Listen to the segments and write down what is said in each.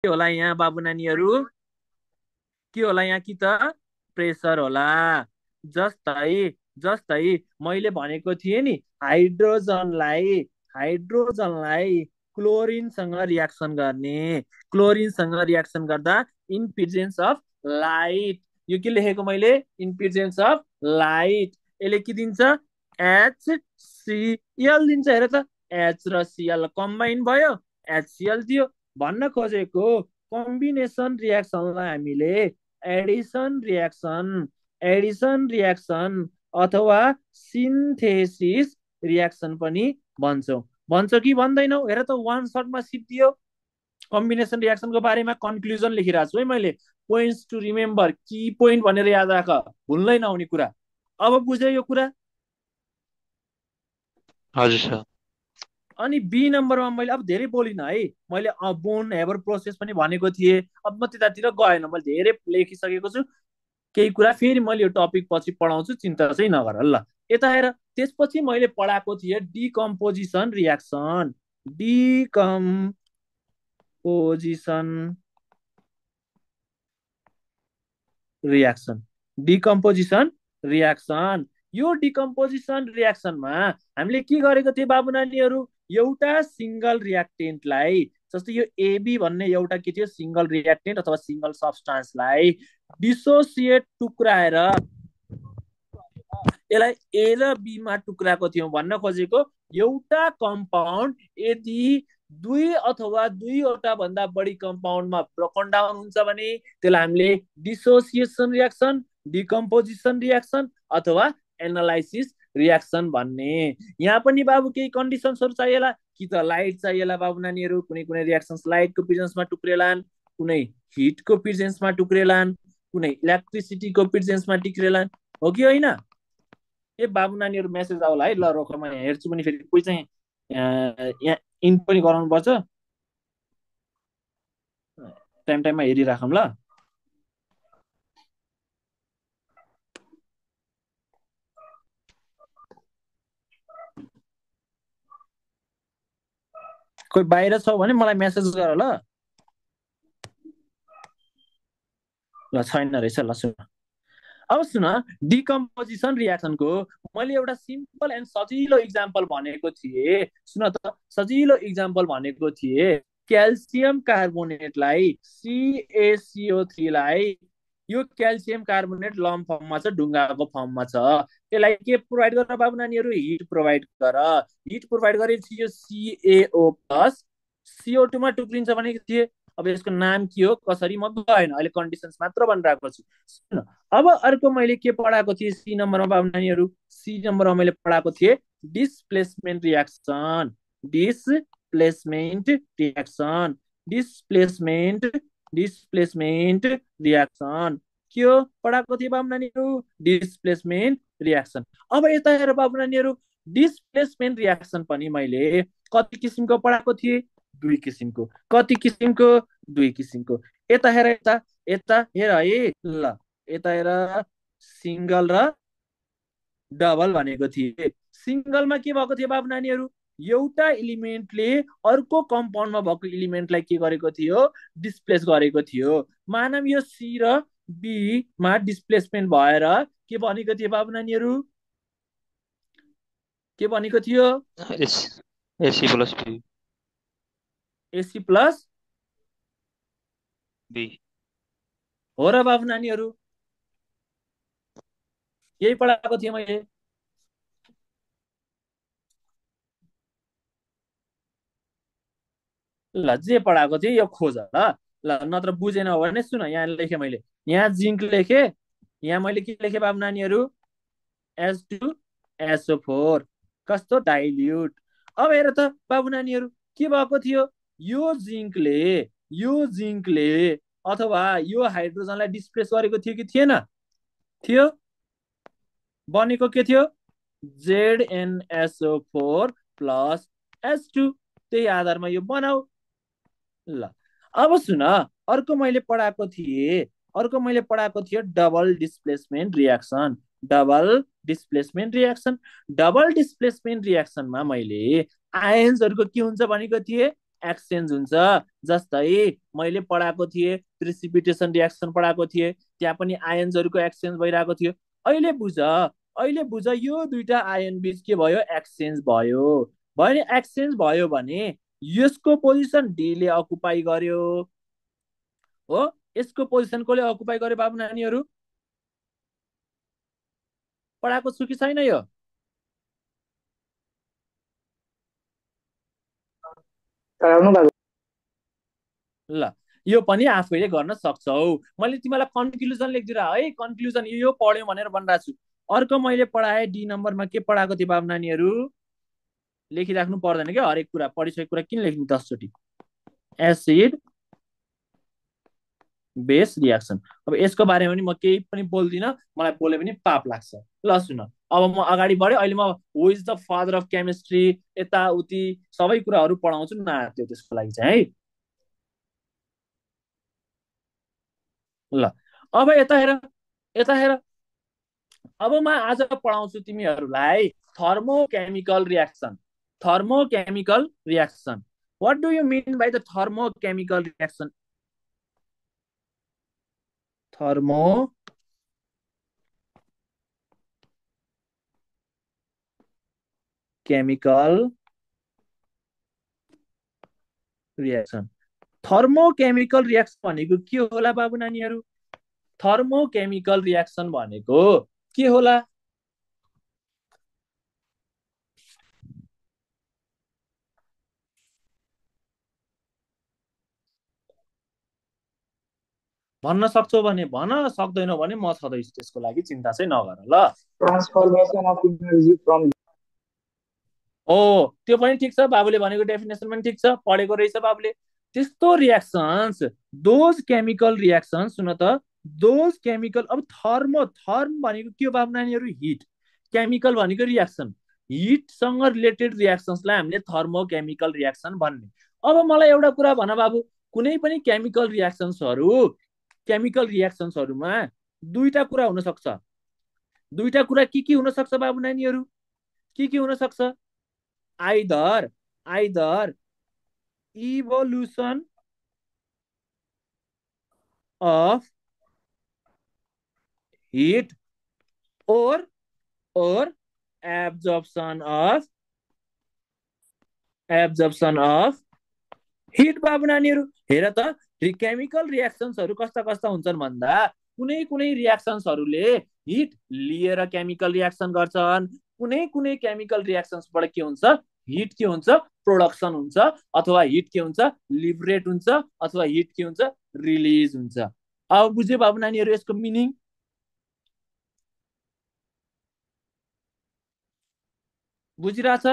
के होला यहाँ बाबु नानीहरू? के होला यहाँ कि त प्रेसर होला। जस्तै जस्तै मैले भनेको थिएँ नि, हाइड्रोजनलाई हाइड्रोजनलाई क्लोरिनसँग रियाक्सन गर्ने। क्लोरिनसँग रियाक्सन गर्दा इन प्रेजेन्स अफ लाइट, यो के लेखेको मैले? इन प्रेजेन्स अफ लाइट यसले के दिन्छ? HCl दिन्छ। हेर त, एच र सिएल कम्बाइन भयो, HCl दियो। भन्न खोजेको कम्बिनेसन रियाक्सनलाई हामीले एडिसन रियाक्सन एडिसन रियाक्सन अथवा सिन्थेसिस रियाक्सन पनि भन्छौँ। भन्छ कि भन्दैनौ? हेर त, वान सर्टमा सिद्धियो। कम्बिनेसन रियाक्सनको बारेमा कन्क्लुजन लेखिरहेको छु है मैले। Points to remember, key point भनेर याद राख, भुल्नै नहुने कुरा। अब बुझ्यो यो कुरा? हजुर सर। अनि बी नम्बरमा मैले अब धेरै बोलिनँ है। मैले बोन हेबर प्रोसेस पनि भनेको थिएँ। अब म त्यतातिर गएन, मैले धेरै लेखिसकेको छु। केही कुरा फेरि मैले यो टपिक पछि पढाउँछु, चिन्ता चाहिँ नगर ल। यता हेर, त्यसपछि मैले पढाएको थिएँ decomposition reaction. Decomposition reaction decomposition reaction यो डिकम्पोजिसन रियाक्सनमा हामीले के गरेको थियो बाबु नानीहरू? एउटा सिङ्गल रियाक्टेन्टलाई, जस्तै यो एबी भन्ने एउटा के थियो? सिङ्गल रियाक्टेन्ट अथवा सिङ्गल सब्सटान्सलाई डिसोसिएट टुक्राएर यसलाई ए र बीमा टुक्राएको थियौँ। भन्न खोजेको, एउटा कम्पाउन्ड यदि दुई अथवा दुईवटा भन्दा बढी कम्पाउन्डमा ब्रोकन डाउन हुन्छ भने त्यसलाई हामीले डिसोसिएसन रियाक्सन, डिकम्पोजिसन रियाक्सन अथवा एनालाइसिस रियाक्सन भन्ने। यहाँ पनि बाबु केही कन्डिसन्सहरू चाहिएला कि त? लाइट चाहिएला बाबु नानीहरू। कुनै कुनै रियाक्सन्स लाइटको प्रेजेन्समा टुक्रेलान्, कुनै हिटको प्रेजेन्समा टुक्रेलान्, कुनै इलेक्ट्रिसिटीको प्रेजेन्समा टुक्रेलान्, हो कि होइन? ए बाबु नानीहरू मेसेज आउला है। ल रोक, म हेर्छु पनि। फेरि कोही चाहिँ यहाँ इन पनि गराउनु पर्छ। टाइम टाइममा हेरिराखौँ ल। कोही बाहिर छ भने मलाई मेसेज गर ल। ल छैन रहेछ। ल सुन, अब सुन। डिकम्पोजिसन रियाक्सनको मैले एउटा सिम्पल एन्ड सजिलो इक्जाम्पल भनेको थिएँ। सुन त, सजिलो इक्जाम्पल भनेको थिएँ। क्याल्सियम कार्बोनेटलाई CaCO3लाई, यो क्याल्सियम कार्बोनेट लम फर्ममा छ, ढुङ्गाको फर्ममा छ। यसलाई के प्रोभाइड गर बाबु नानीहरू? हिट प्रोभाइड गर। हिट प्रोभाइड गरेपछि यो CaO प्लस CO2मा टुक्रिन्छ भनेको थिएँ। अब यसको नाम के हो, कसरी, म गएन, अहिले कन्डिसन्स मात्र भनिरहेको छु। सुन, अब अर्को मैले के पढाएको थिएँ सी नम्बरमा बाबु नानीहरू? सी नम्बरमा मैले पढाएको थिएँ displacement reaction. Displacement reaction displacement displacement reaction के हो पढाएको थिएँ बाबु नानीहरू? Displacement reaction. अब यता हेर बाबु नानीहरू, डिस्प्लेसमेन्ट रियाक्सन पनि मैले कति किसिमको पढाएको थिएँ? दुई किसिमको। कति किसिमको? दुई किसिमको। यता हेर, यता यता हेर है ल। यता हेर, सिङ्गल र डबल भनेको थिए। सिङ्गलमा के भएको थियो बाबु नानीहरू? एउटा इलिमेन्टले अर्को कम्पाउन्डमा भएको इलिमेन्टलाई के गरेको थियो? डिस्प्लेस गरेको थियो। मानव यो सी र बीमा डिस्प्लेसमेन्ट भएर के भनेको थियो बाबु नानीहरू? के भनेको थियो? Yes AC plus B. AC plus B. हो र बाबु नानीहरू? यही पढाएको थिएँ मैले। ल, जे पढाएको थिएँ यो खोज ल। ल नत्र बुझेन भने सुन, यहाँ लेखेँ मैले। यहाँ जिङ्क लेखेँ, यहाँ मैले के लेखेँ बाबु नानीहरू? H2SO4। कस्तो डाइल्युट। अब हेर त बाबु नानीहरू, के भएको थियो? यो जिङ्कले अथवा यो हाइड्रोजनलाई डिस्प्लेस गरेको थियो कि थिएन? थियो। बनेको के थियो? ZnSO4 plus H2। त्यही आधारमा यो बनाऊ ल। अब सुन, अर्को मैले पढाएको थिएँ double displacement reaction. Double displacement reaction double displacement रियाक्सनमा मैले आयन्सहरूको के हुन्छ भनेको थिएँ? एक्सचेन्ज हुन्छ। जस्तै मैले पढाएको थिएँ प्रिसिपिटेसन रियाक्सन पढाएको थिएँ, त्यहाँ पनि आयन्सहरूको एक्सचेन्ज भइरहेको थियो। अहिले बुझ यो दुईटा आयन बीच के भयो, एक्सचेन्ज भयो। भयो नि, एक्सचेन्ज भयो भने यसको पोजिसन डीले अकुपाई गर्यो हो। यसको पोजिसन कसले अकुपाई गर्यो बाबु नानीहरू? पढाएको छु कि छैन यो? गराउनु भएको ल, यो पनि आफैले गर्न सक्छौ। मैले तिमीलाई कन्क्लुजन लेखिदिएर है, कन्क्लुजन यो पढ्यौ भनेर भनिरहेको छु। अर्को मैले पढाएँ डी नम्बरमा के पढाएको थिएँ बाबु नानीहरू? लेखिराख्नु पर्दैन क्या, हरेक कुरा पढिसकेको कुरा किन लेख्नु 10 चोटि? Acid base reaction. अब यसको बारेमा पनि म केही पनि बोल्दिनँ, मलाई बोले पनि पाप लाग्छ। ल सुन, अब म अगाडि बढेँ। अहिले म who is the father of chemistry यताउति सबै कुराहरू पढाउँछु न, त्यो त्यसको लागि चाहिँ है। ल, अब यता हेर, यता हेर। अब म आज पढाउँछु तिमीहरूलाई thermochemical reaction. Thermochemical reaction, what do you mean by the thermochemical reaction? Thermo chemical reaction. Thermochemical reaction भनेको के होला बाबु नानीहरू? थर्मोकेमिकल रियाक्सन भनेको के होला? भन्न सक्छौ भने भन, सक्दैनौ भने म छँदैछु, त्यसको लागि चिन्ता चाहिँ नगर ल। ट्रान्सफर्मेसन अफ इनर्जी फ्रम ओ, त्यो पनि ठिक छ, बाबुले भनेको डेफिनेसन पनि ठिक छ, पढेको रहेछ बाबुले। त्यस्तो रियाक्सन्स, दोज केमिकल रियाक्सन्स, सुन त, दोज केमिकल। अब थर्म भनेको के हो बाबु नानीहरू? हिट। केमिकल भनेको रियाक्सन, हिटसँग रिलेटेड रियाक्सन्सलाई हामीले थर्मोकेमिकल रियाक्सन भन्ने। अब मलाई एउटा कुरा भन बाबु, कुनै पनि केमिकल रियाक्सन्सहरूमा दुईटा कुरा हुन सक्छ। दुईटा कुरा के हुन सक्छ बाबु नानीहरू? के हुन सक्छ? Either evolution of heat or absorption of hit. बाबु नानीहरू हेर त, केमिकल रियाक्सन्सहरू कस्ता कस्ता हुन्छन् भन्दा, कुनै कुनै रियाक्सन्सहरूले हिट लिएर केमिकल रियाक्सन गर्छन्। कुनै कुनै केमिकल रियाक्सन्सबाट के हुन्छ? हिट के हुन्छ? प्रोडक्सन हुन्छ, अथवा हिट के हुन्छ? लिबरेट हुन्छ, अथवा हिट के हुन्छ? रिलिज हुन्छ। अब बुझ्यो बाबु नानीहरू यसको मिनिङ? बुझिरहेछ?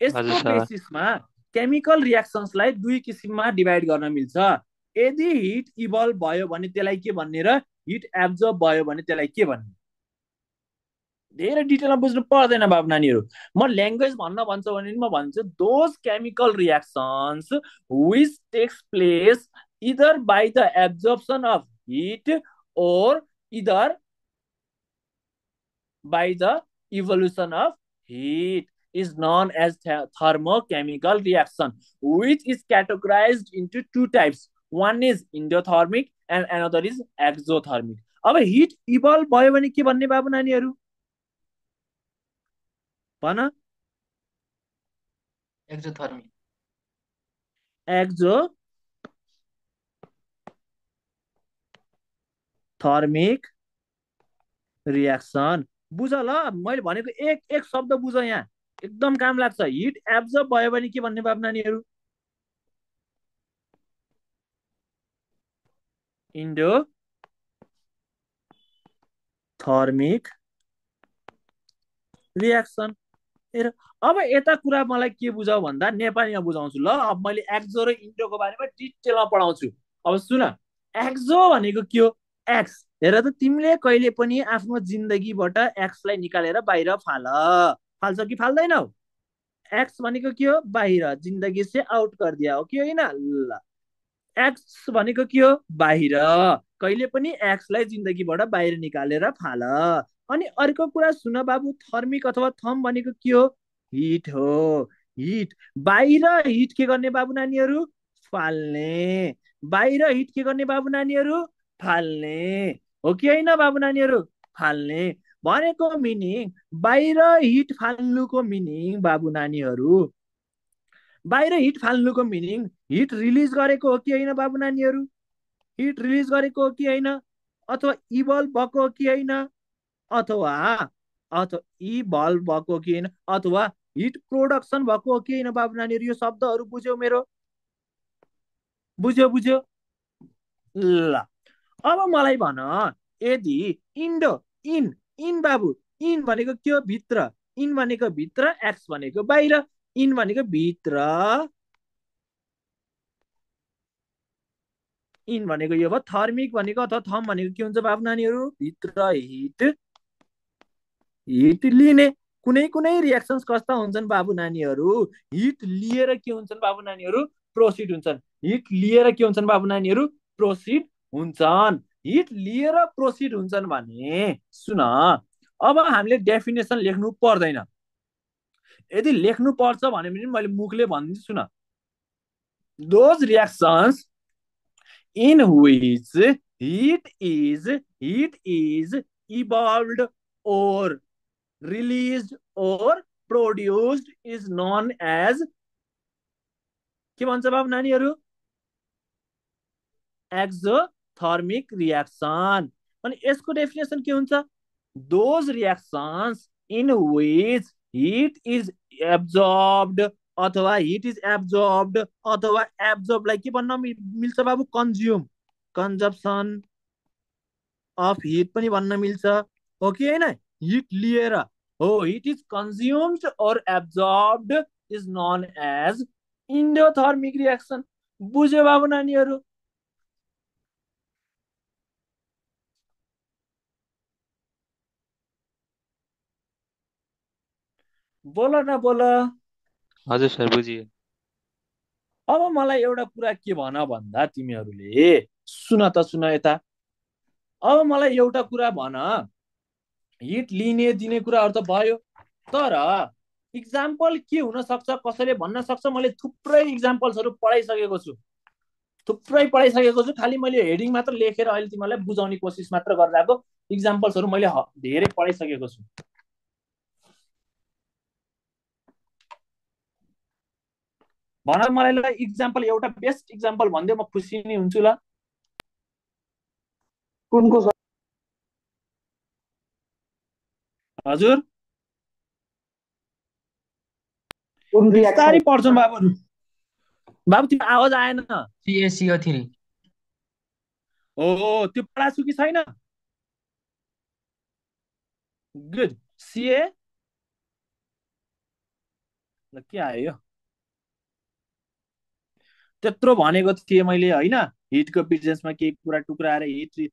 यसको बेसिसमा केमिकल रियाक्सन्सलाई दुई किसिममा डिभाइड गर्न मिल्छ। यदि हिट इभल्भ भयो भने त्यसलाई के भन्ने, र हिट एब्जर्ब भयो भने त्यसलाई के भन्ने? धेरै डिटेलमा बुझ्नु पर्दैन बाबु नानीहरू, म ल्याङ्ग्वेज भन्न भन्छु भने म भन्छु those chemical reactions which takes place either by the absorption of heat or either by the evolution of heat is known as thermochemical reaction, which is categorized into two types. One is endothermic and another is exothermic. अब hit evolve भयो भने के भन्ने बाबु नानीहरू? भन। Exothermic. Exothermic reaction. बुझ ल, मैले भनेको एक एक शब्द बुझ, यहाँ एकदम काम लाग्छ। हिट एब्जर्ब भयो भने के भन्ने बाबु नानीहरू? Endothermic reaction. हेर, अब यता कुरा मलाई के बुझाउ भन्दा नेपालीमा बुझाउँछु ल। अब मैले एक्जो र इन्डोको बारेमा डिटेलमा पढाउँछु। अब सुन, एक्जो भनेको के हो? एक्स। हेर त, तिमीले कहिले पनि आफ्नो जिन्दगीबाट एक्सलाई निकालेर बाहिर फाल्छ कि फाल्दैनौ? एक्स भनेको के हो? बाहिर, जिन्दगी से आउट कर दिया हो कि होइन? ल, एक्स भनेको के हो? बाहिर। कहिले पनि एक्सलाई जिन्दगीबाट बाहिर निकालेर फाल। अनि अर्को कुरा सुन बाबु, थर्मिक अथवा थर्म भनेको के हो? हिट हो। हिट बाहिर हिट के गर्ने बाबु नानीहरू फाल्ने बाहिर हिट के गर्ने बाबु नानीहरू फाल्ने हो कि होइन बाबु नानीहरू फाल्ने भनेको मिनिङ बाहिर हिट फाल्नुको मिनिङ बाबु नानीहरू बाहिर हिट फाल्नुको मिनिङ हिट रिलिज गरेको हो कि होइन बाबु नानीहरू हिट रिलिज गरेको हो कि होइन अथवा इभल्भ भएको हो कि होइन अथवा अथवा इभल्भ भएको हो कि होइन अथवा हिट प्रोडक्सन भएको हो कि होइन बाबु नानीहरू यो शब्दहरू बुझ्यौ मेरो बुझ्यो ल अब मलाई भन यदि इन्डो इन इन बाबु इन भनेको के हो भित्र इन भनेको भित्र एक्स भनेको बाहिर इन भनेको भित्र इन भनेको यो भयो थर्मिक भनेको अथवा थर्म भनेको के हुन्छ बाबु नानीहरू भित्र हिट हिट लिने कुनै कुनै रियाक्सन्स कस्ता हुन्छन् बाबु नानीहरू हिट लिएर के हुन्छन् बाबु नानीहरू प्रोसिड हुन्छन् हिट लिएर के हुन्छन् बाबु नानीहरू प्रोसिड हुन्छन् हिट लिएर प्रोसिड हुन्छन् भने सुन अब हामीले डेफिनेसन लेख्नु पर्दैन यदि लेख्नु पर्छ भने पनि मैले मुखले भनिदिन्छु सुन those reactions in which heat is evolved or released or produced is known as के भन्छ बाबु नानीहरू एक्सोथर्मिक रियाक्सन अनि यसको डेफिनेसन के हुन्छ those reactions in which heat is absorbed अथवा हिट इज एब्जर्ब्ड अथवा एब्जर्बलाई के भन्न मिल्छ बाबु कन्ज्युम कन्जप्सन अफ हिट पनि भन्न मिल्छ हो कि होइन हिट लिएर हो hit is consumed or absorbed is known as endothermic reaction बुझ्यो बाबु नानीहरू बोल न बोल हजुर सर बुझिए अब मलाई एउटा कुरा के भन भन्दा तिमीहरूले सुन त सुन यता अब मलाई एउटा कुरा भन हिट लिने दिने कुराहरू त भयो तर इक्जाम्पल के हुन सक्छ कसैले भन्न सक्छ मैले थुप्रै इक्जाम्पल्सहरू पढाइसकेको छु खालि मैले हेडिङ मात्र लेखेर अहिले तिमीहरूलाई बुझाउने कोसिस मात्र गरिरहेको इक्जाम्पल्सहरू मैले धेरै पढाइसकेको छु भन मलाई ल इक्जाम्पल एउटा बेस्ट इक्जाम्पल भनिदियो म खुसी नै हुन्छु ल कुनको सर हजुर कुन बिस्तारै रियाक्सन पढ्छौँ बाबु बाबु तिम्रो आवाज आएन CaCO3 हो त्यो पढाएको कि छैन गुड सिए ल के आयो त्यत्रो भनेको थिएँ मैले होइन हिटको प्रेजेन्समा केही कुरा टुक्राएर हिट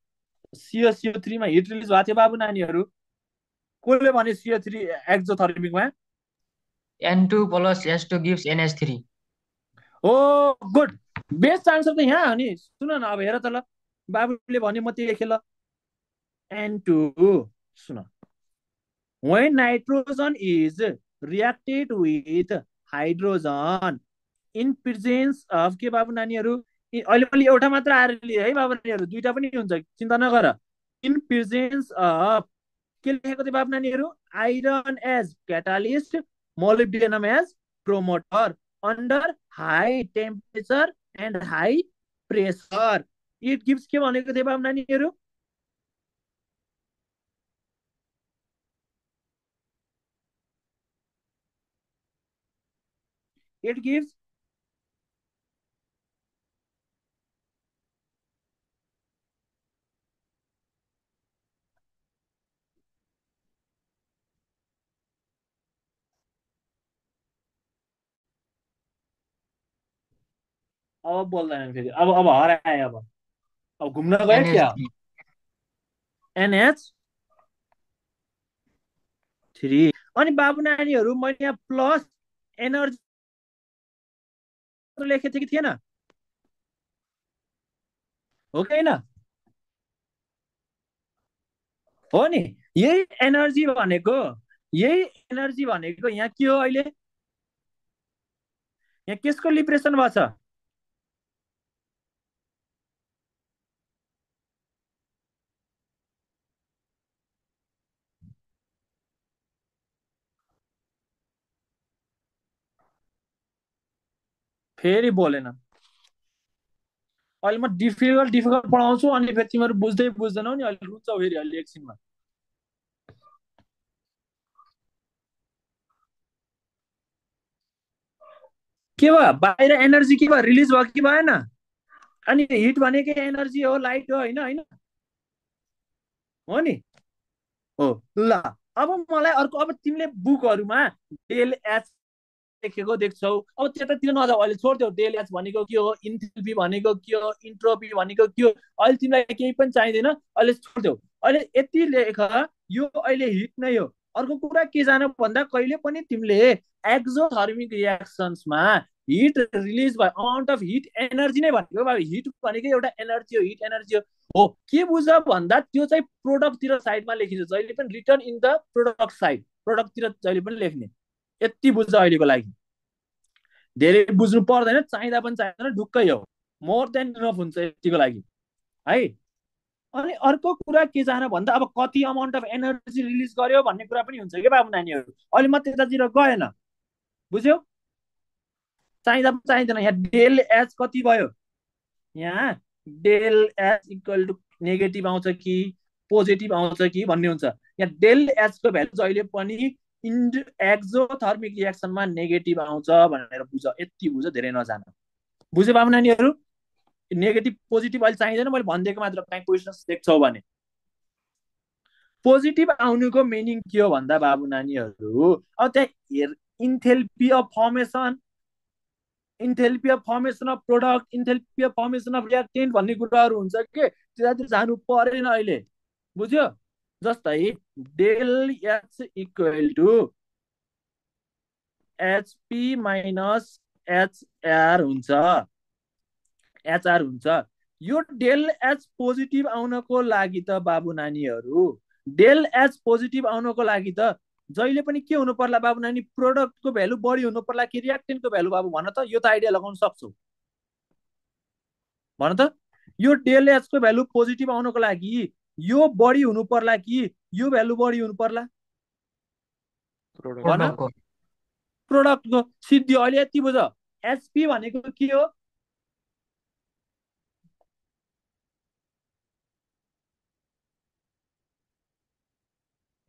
CO3 मा हिट रिलिज भएको थियो बाबु नानीहरू कसले भने CO3 एक्सोथर्मिकमा N2 plus S2 gives NH3 हो गुड बेस्ट आन्सर त यहाँ हो नि सुन न अब हेर त ल बाबुले भने म त्यही लेखेँ ल N2 soon when nitrogen is reacted with hydrogen in presence of के बाबु नानीहरू अहिले मैले एउटा मात्र आएर लिएँ है बाबु नानीहरू दुईटा पनि हुन्छ चिन्ता नगर इन प्रेजेन्स अफ के लेखेको थियो बाबु नानीहरू iron as catalyst molybdenum as promoter under high temperature and high pressure it gives के भनेको थियो बाबु नानीहरू इट गिभ्स अब बोल्दैन फेरि अब हराए अब घुम्न गयो क्या NH3 NH3 अनि बाबु नानीहरू मैले यहाँ प्लस एनर्जी लेखेको थिएँ कि थिएन हो कि होइन हो नि यही एनर्जी भनेको यहाँ के हो अहिले यहाँ केसको लिबरेसन भएको छ? फेरि बोलेन। अहिले म डिफिकल्ट पढाउँछु अनि फेरि तिमीहरू बुझ्दैनौ नि, अहिले रुन्छौ फेरि अहिले एकछिनमा। के भयो? बाहिर एनर्जी के भयो? रिलिज भयो कि भएन? अनि हिट भनेकै एनर्जी हो, लाइट हो, होइन? होइन हो नि? हो। ल अब मलाई अर्को, अब तिमीले बुकहरूमा डेल एच लेखेको देख्छौ, अब त्यतातिर नजाऊ, अहिले छोडिदेऊ। डेल एच भनेको के हो, इन्थेल्पी भनेको के हो, इन्ट्रोपी भनेको के हो, अहिले तिमीलाई केही पनि चाहिँदैन, अहिले छोडिदेऊ। अहिले यति लेख, यो अहिले हिट नै हो। अर्को कुरा के जान भन्दा, कहिले पनि तिमीले एक्जोथर्मिक रियाक्सन्समा हिट रिलिज भयो, अमाउन्ट अफ हिट एनर्जी नै भनेको, हिट भनेको एउटा एनर्जी हो, हिट एनर्जी हो। के बुझ भन्दा त्यो चाहिँ प्रोडक्टतिर साइडमा लेखिन्छ, जहिले पनि return in the product side, प्रोडक्टतिर जहिले पनि लेख्ने। यति बुझ्छ अहिलेको लागि, धेरै बुझ्नु पर्दैन, चाहिँदा पनि चाहिँदैन, ढुक्कै हो, मोर देन इनफ हुन्छ यतिको लागि है। अनि अर्को कुरा के जान भन्दा, अब कति अमाउन्ट अफ एनर्जी रिलिज गर्यो भन्ने कुरा पनि हुन्छ कि बाबु नानीहरू। अहिले म त्यतातिर गएन, बुझ्यौ? चाहिँदा पनि चाहिँदैन। यहाँ डेल एच कति भयो? यहाँ del H equal to negative आउँछ कि पोजिटिभ आउँछ कि भन्ने हुन्छ। यहाँ डेल एचको भ्यालु जहिले पनि एक्जोथर्मिक रियाक्सनमा नेगेटिभ आउँछ भनेर बुझ, यति बुझ, धेरै नजान। बुझ्यो बाबु नानीहरू? नेगेटिभ पोजिटिभ अहिले चाहिँदैन, मैले भनिदिएको मात्र, कहीँ क्वेसन देख्छौ भने। पोजिटिभ आउनुको मिनिङ के हो भन्दा बाबु नानीहरू, अब त्यहाँ enthalpy of formation, enthalpy of formation of product, enthalpy of formation of reactant भन्ने कुराहरू हुन्छ के, त्यतातिर जानु परेन अहिले, बुझ्यो? जस्तै del H equal to HP minus HR हुन्छ, एचआर हुन्छ। यो डेल एच पोजिटिभ आउनको लागि त बाबु नानीहरू, डेल एच पोजिटिभ आउनको लागि त जहिले पनि के हुनु पर्ला बाबु नानी, प्रोडक्टको भ्यालु बढी हुनु पर्ला कि रियाक्टेन्टको भ्यालु? बाबु भन त, यो त आइडिया लगाउन सक्छौ, भन त। यो डेल एच को भ्यालु पोजिटिभ आउनको लागि यो बढी हुनु पर्ला कि यो भ्यालु बढी हुनु पर्ला? भन। प्रोडक्टको। सिद्धि अहिले यति बुझ, एचपी भनेको के हो?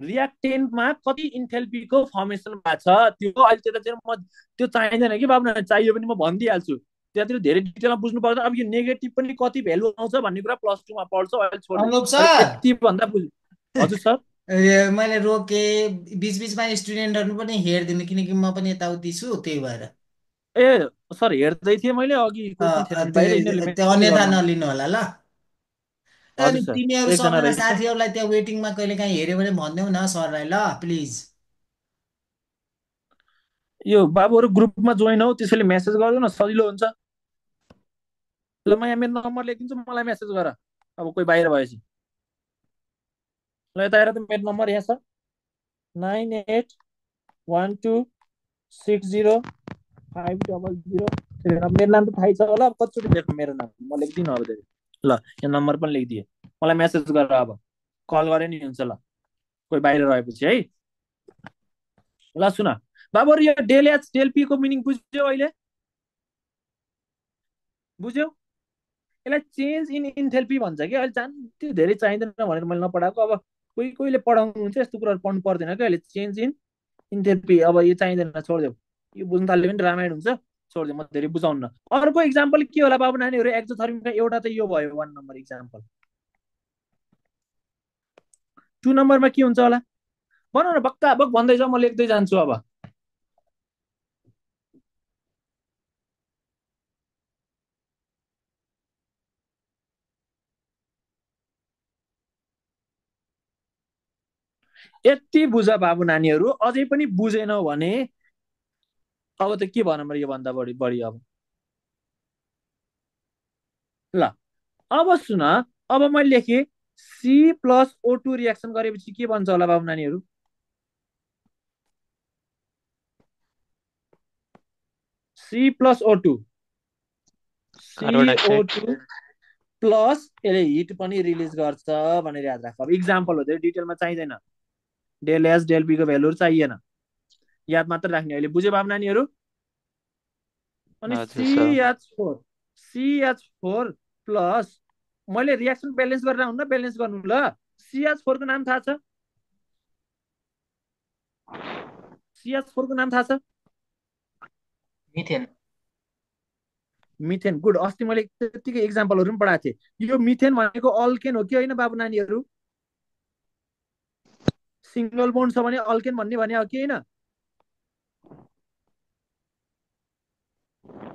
रियाक्टेन्टमा कति इन्थेल्पीको फर्मेसन भएको छ त्यो। अहिले त्यतातिर म त्यो चाहिँदैन कि बाबु, चाहियो भने म भनिदिइहाल्छु, त्यतातिर धेरै डिटेलमा बुझ्नु पर्छ। अब यो नेगेटिभ पनि कति भ्यालु आउँछ भन्ने कुरा प्लस टूमा पढ्छ, अहिले अनुप छोड्छु, सर, यति भन्दा बुझ। हजुर सर। मैले रोके, बिचबिचमा स्टुडेन्टहरू पनि हेरिदिनु, किनकि म पनि यताउति छु, त्यही भएर। ए सर, हेर्दै थिएँ मैले अघि, कोही पनि थिएन बाहिर, यिनीहरूले त्यो अन्यथा नलिनु होला ल। हजुर अनि सर, तिमीहरू एकजना सबजना रहेछ। साथीहरूलाई त्यहाँ वेटिङमा कहिले काहीँ हेऱ्यो भने भनिदेऊ न सरलाई ल, प्लिज। यो बाबुहरू ग्रुपमा जोइन हौ, त्यसैले मेसेज गरिदिनु न, सजिलो हुन्छ। ल म यहाँ मेरो नम्बर लेखिदिन्छु, मलाई मेसेज गर अब कोही बाहिर भएपछि। ल यता हेर त, मेरो नम्बर यहाँ छ, 9812605000। मेरो नाम त थाहै छ होला, अब कतिचोटि लेख्नु मेरो नाम, म लेख्दिनँ अब धेरै। ल यहाँ नम्बर पनि लेखिदिएँ, मलाई मेसेज गर, अब कल गरे नि हुन्छ। ल कोही बाहिर रहेपछि है। ल सुन बाबुहरू, यो डेल एच डेल पी को मिनिङ बुझ्यौ? अहिले बुझ्यौ? यसलाई चेन्ज इन इन्थेल्पी भन्छ कि। अहिले जान त्यो धेरै चाहिँदैन भनेर मैले नपढाएको, अब कोही कोहीले पढाउनुहुन्छ यस्तो कुराहरू पढ्नु पर्दैन क्या। अहिले चेन्ज इन इन्थेल्पी अब यो चाहिँदैन, छोडिदेऊ। यो बुझ्नु थाल्यो भने रामायण हुन्छ, छोडिदेऊ, म धेरै बुझाउन्न। अर्को इक्जाम्पल के होला बाबु नानीहरू, एक्जोथर्मिकका एउटा त यो भयो, 1 नम्बर इक्जाम्पल। 2 नम्बरमा के हुन्छ होला भन न, बक्का बक भन्दै जाऊ, म लेख्दै जान्छु अब। यति बुझ बाबु नानीहरू, अझै पनि बुझेनौ भने अब त के भनौँ यो भन्दा बढी बढी अब। ल अब सुन, अब मैले लेखेँ सी प्लस O2 रियाक्सन गरेपछि के बन्छ होला बाबु नानीहरू? C+O2 carbon dioxide CO2 plus यसले हिट पनि रिलिज गर्छ भनेर याद राख। अब इक्जाम्पल हो, धेरै डिटेलमा चाहिँदैन, डेल एस डेल बीको भ्यालुहरू चाहिएन, याद मात्र राख्ने। अहिले बुझ्यो बाबु नानीहरू? अनि हजुर सर CH4 प्लस मैले रियाक्सन ब्यालेन्स गरेर हुन्न, ब्यालेन्स गर्नु ल। CH4 को नाम थाहा छ? CH4 को नाम थाहा छ? मिथेन। Methane, good. अस्ति मैले त्यतिकै इक्जाम्पलहरू पनि पढाएको थिएँ। यो मिथेन भनेको अल्केन हो कि होइन बाबु नानीहरू? सिंगल बोन्ड छ भने अल्केन भन्ने हो कि होइन?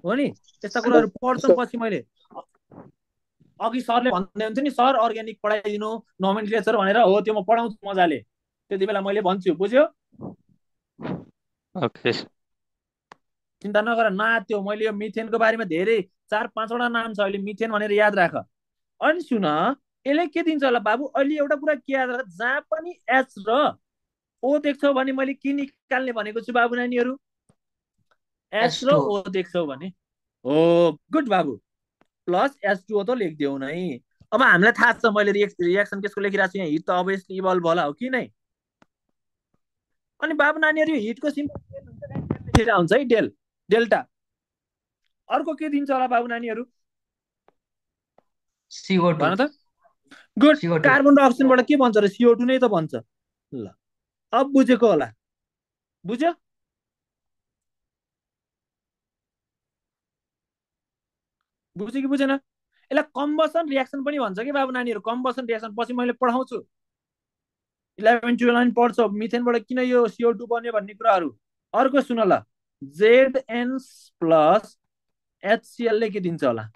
हो नि, त्यस्ता कुराहरू पढ्छौँ पछि। मैले अघि सरले भन्दै हुन्थ्यो नि, सर अर्ग्यानिक पढाइदिनु नोमेनक्लेचर भनेर, हो त्यो म पढाउँछु मजाले, त्यति बेला मैले भन्छु, बुझ्यो? ओके चिन्ता नगर, त्यो मैले यो मिथेनको बारेमा धेरै 4-5वटा नाम छ अहिले, मिथेन भनेर याद राख। अनि सुन, यसले के दिन्छ होला बाबु? अहिले एउटा कुरा के याद राख, जहाँ पनि एच र ओ देख्छौ भने मैले के निकाल्ने भनेको छु बाबु नानीहरू? एच र ओ देख्छौ भने हो, गुड बाबु, प्लस H2O त लेखिदेऊ नै। अब हामीलाई थाहा छ मैले रिएक्सन केसको लेखिरहेको छु यहाँ, हिट त अभियसली इभल्भ होला, हो कि नै? अनि बाबु नानीहरू हिटको सिम्बल हुन्छ है, डेल डेल्टा। अर्को के दिन्छ होला बाबु नानीहरू? CO2 भन त। गुड, कार्बन डाइअक्साइडबाट के भन्छ र? CO2 नै त भन्छ। ल अब बुझेको होला, बुझ्यो? बुझ्यो कि बुझेन? यसलाई कम्बसन रियाक्सन पनि भन्छ कि बाबु नानीहरू, कम्बसन रियाक्सन पछि मैले पढाउँछु। 11-12 पढ्छ मिथेनबाट किन यो CO2 बन्यो भन्ने कुराहरू। अर्को सुन ल, ZN प्लस HCl ले के दिन्छ होला?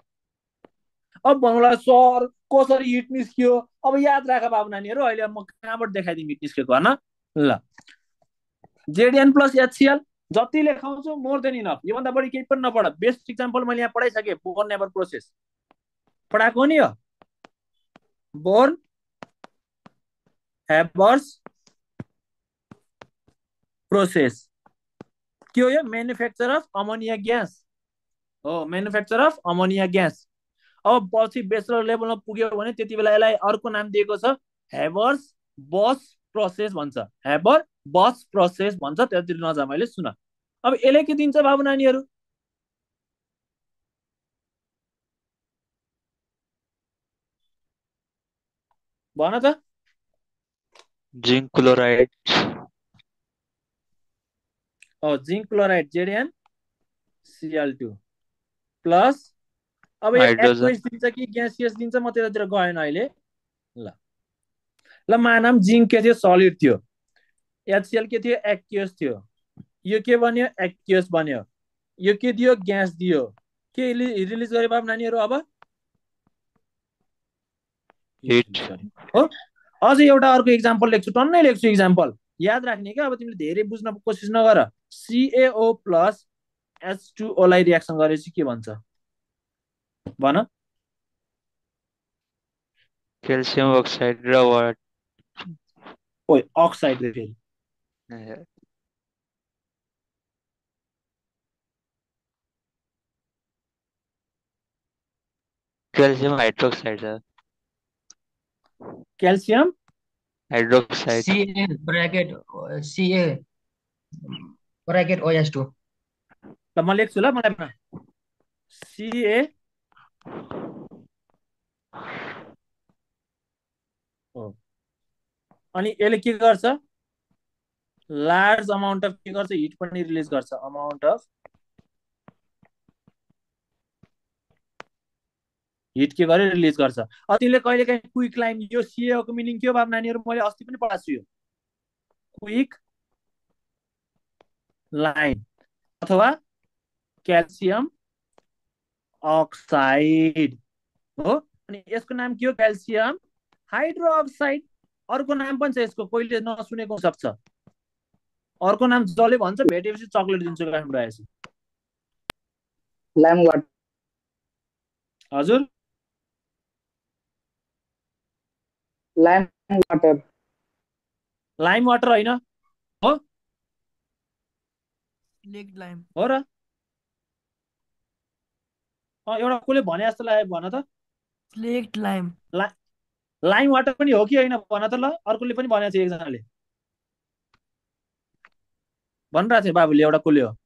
अब भन्नुलाई सर कसरी हिट निस्कियो? अब याद राख बाबु नानीहरू, अहिले म कहाँबाट देखाइदिउँ हिट निस्केको, होइन? ल, ZN प्लस HCl जति लेखाउँछु मोर देन इनफ, योभन्दा बढी केही पनि नपढ। बेस्ट इक्जाम्पल मैले यहाँ पढाइसकेँ, बोर्न नेभर प्रोसेस पढाएको नि। यो बोर्न हेबर्स प्रोसेस के हो? यो म्यानुफ्याक्चर अफ अमोनिया ग्यास हो, म्यानुफ्याक्चर अफ अमोनिया ग्यास। अब पछि बेचलर लेभलमा पुग्यो भने त्यति बेला यसलाई अर्को नाम दिएको छ, हेबर्स बस प्रोसेस भन्छ, हेबर बस प्रोसेस भन्छ, त्यति नजा मैले सुन। अब यसले के दिन्छ बाबु नानीहरू? भन त। Zinc chloride zinc chloride ZnCl2 plus अब यो हाइड्रोजन एक्वेस दिन्छ कि ग्यासियस दिन्छ, म त्यतातिर गएन अहिले। ल ल, मानम जिंक के थियो? सलिड थियो। HCl के थियो? एक्वियस थियो। यो के बन्यो? एक्वियस बन्यो। यो के दियो? ग्यास दियो। के रिलिज गरे बाबु नानीहरू? अब हिट हो। अझै एउटा अर्को इक्जाम्पल लेख्छु, टन्नै लेख्छु इक्जाम्पल, याद राख्ने क्या। अब तिमीले धेरै बुझ्न कोसिस नगर। CaO प्लस H2O लाई रियाक्सन गरेपछि के भन्छ भन? क्याल्सियम अक्साइड र ओइ अक्साइड रे फेरि। Calcium hydroxide sir, calcium hydroxide Ca bracket OH2। ल म लेख्छु ल, मलाई भन। Ca हो, अनि यसले के गर्छ? लार्ज अमाउन्ट अफ के गर्छ? हिट पनि रिलिज गर्छ, अमाउन्ट अफ हिट के गरे? रिलिज गर्छ। अब तिमीले कहिले काहीँ क्विक लाइन, यो CaO को मिनिङ के हो बाबु नानीहरू? मैले अस्ति पनि पढाएको छु, यो क्विक लाइन अथवा क्याल्सियम अक्साइड हो। अनि यसको नाम के हो? Calcium hydroxide. अर्को नाम पनि छ यसको, कोहीले नसुनेको सक्छ। अर्को नाम जसले भन्छ भेटेपछि चक्लेट दिन्छु काठमाडौँ आएपछि। लाइम वाटर। हजुर, लाइम वाटर। लाइम वाटर होइन हो, लेक लाइम हो र एउटा कसले भने जस्तो लाग्यो भन त। Flaked lime. लाइम वाटर पनि हो कि होइन भन त, ल अर्कोले पनि भनेको छ, एकजनाले भनिरहेको थियो बाबुले, एउटा कसले हो।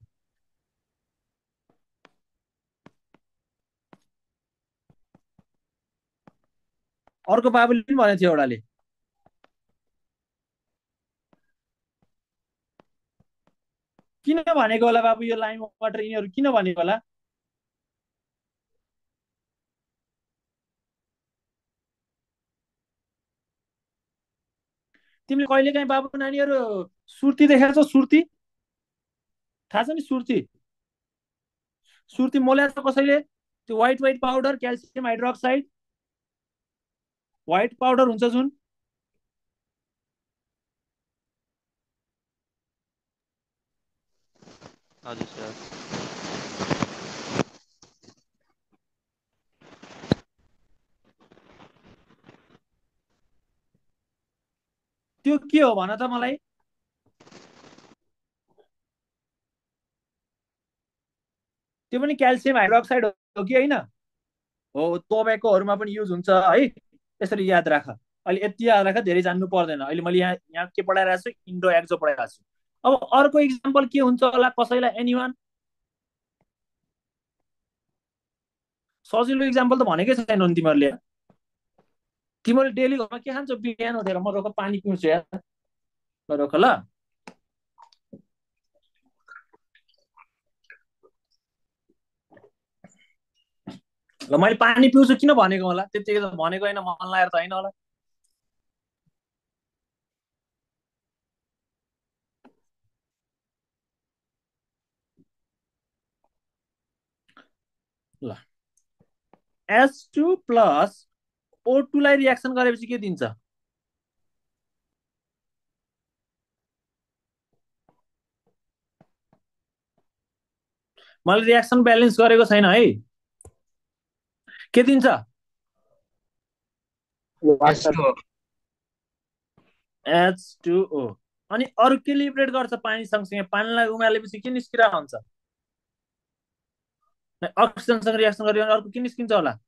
अर्को बाबुले पनि भनेको थियो एउटाले। किन भनेको होला बाबु यो लाइम वाटर, यिनीहरू किन भनेको होला? तिमीले कहिलेकाहीँ बाबु नानीहरू सुर्ती देखाएको छौ? सुर्ती थाहा छ नि? सुर्ती सुर्ती मोल्या छ कसैले? त्यो white white powder, calcium hydroxide white powder हुन्छ जुन। हजुर सर। त्यो के हो भन त मलाई। त्यो पनि क्याल्सियम हाइड्रोक्साइड हो कि होइन? हो, टोब्याकोहरूमा पनि युज हुन्छ है। यसरी याद राख, अहिले यति याद राख, धेरै जान्नु पर्दैन। अहिले मैले यहाँ यहाँ के पढाइरहेको छु? इन्डो एक्जो पढाइरहेको छु। अब अर्को इक्जाम्पल के हुन्छ होला कसैलाई? एनिवान? सजिलो इक्जाम्पल त भनेकै छैन नि तिमीहरूले। तिमीहरूले डेली घरमा के खान्छौ? बिहान उठेर म रोक पानी पिउँछु यार, ल रोक ल। ल मैले पानी पिउँछु किन भनेको होला? त्यतिकै त भनेको होइन, मन लागेर त होइन होला। ल H2 प्लस O2 लाई रियाक्सन गरेपछि के दिन्छ? मैले रियाक्सन ब्यालेन्स गरेको छैन है। के दिन्छ? वाटर। H2O। अनि अरू के लिबरेट गर्छ पानी सँगसँगै? पानीलाई उमालेपछि के निस्किरहेको हुन्छ? अक्सिजनसँग रियाक्सन गरेर अर्को के निस्किन्छ होला?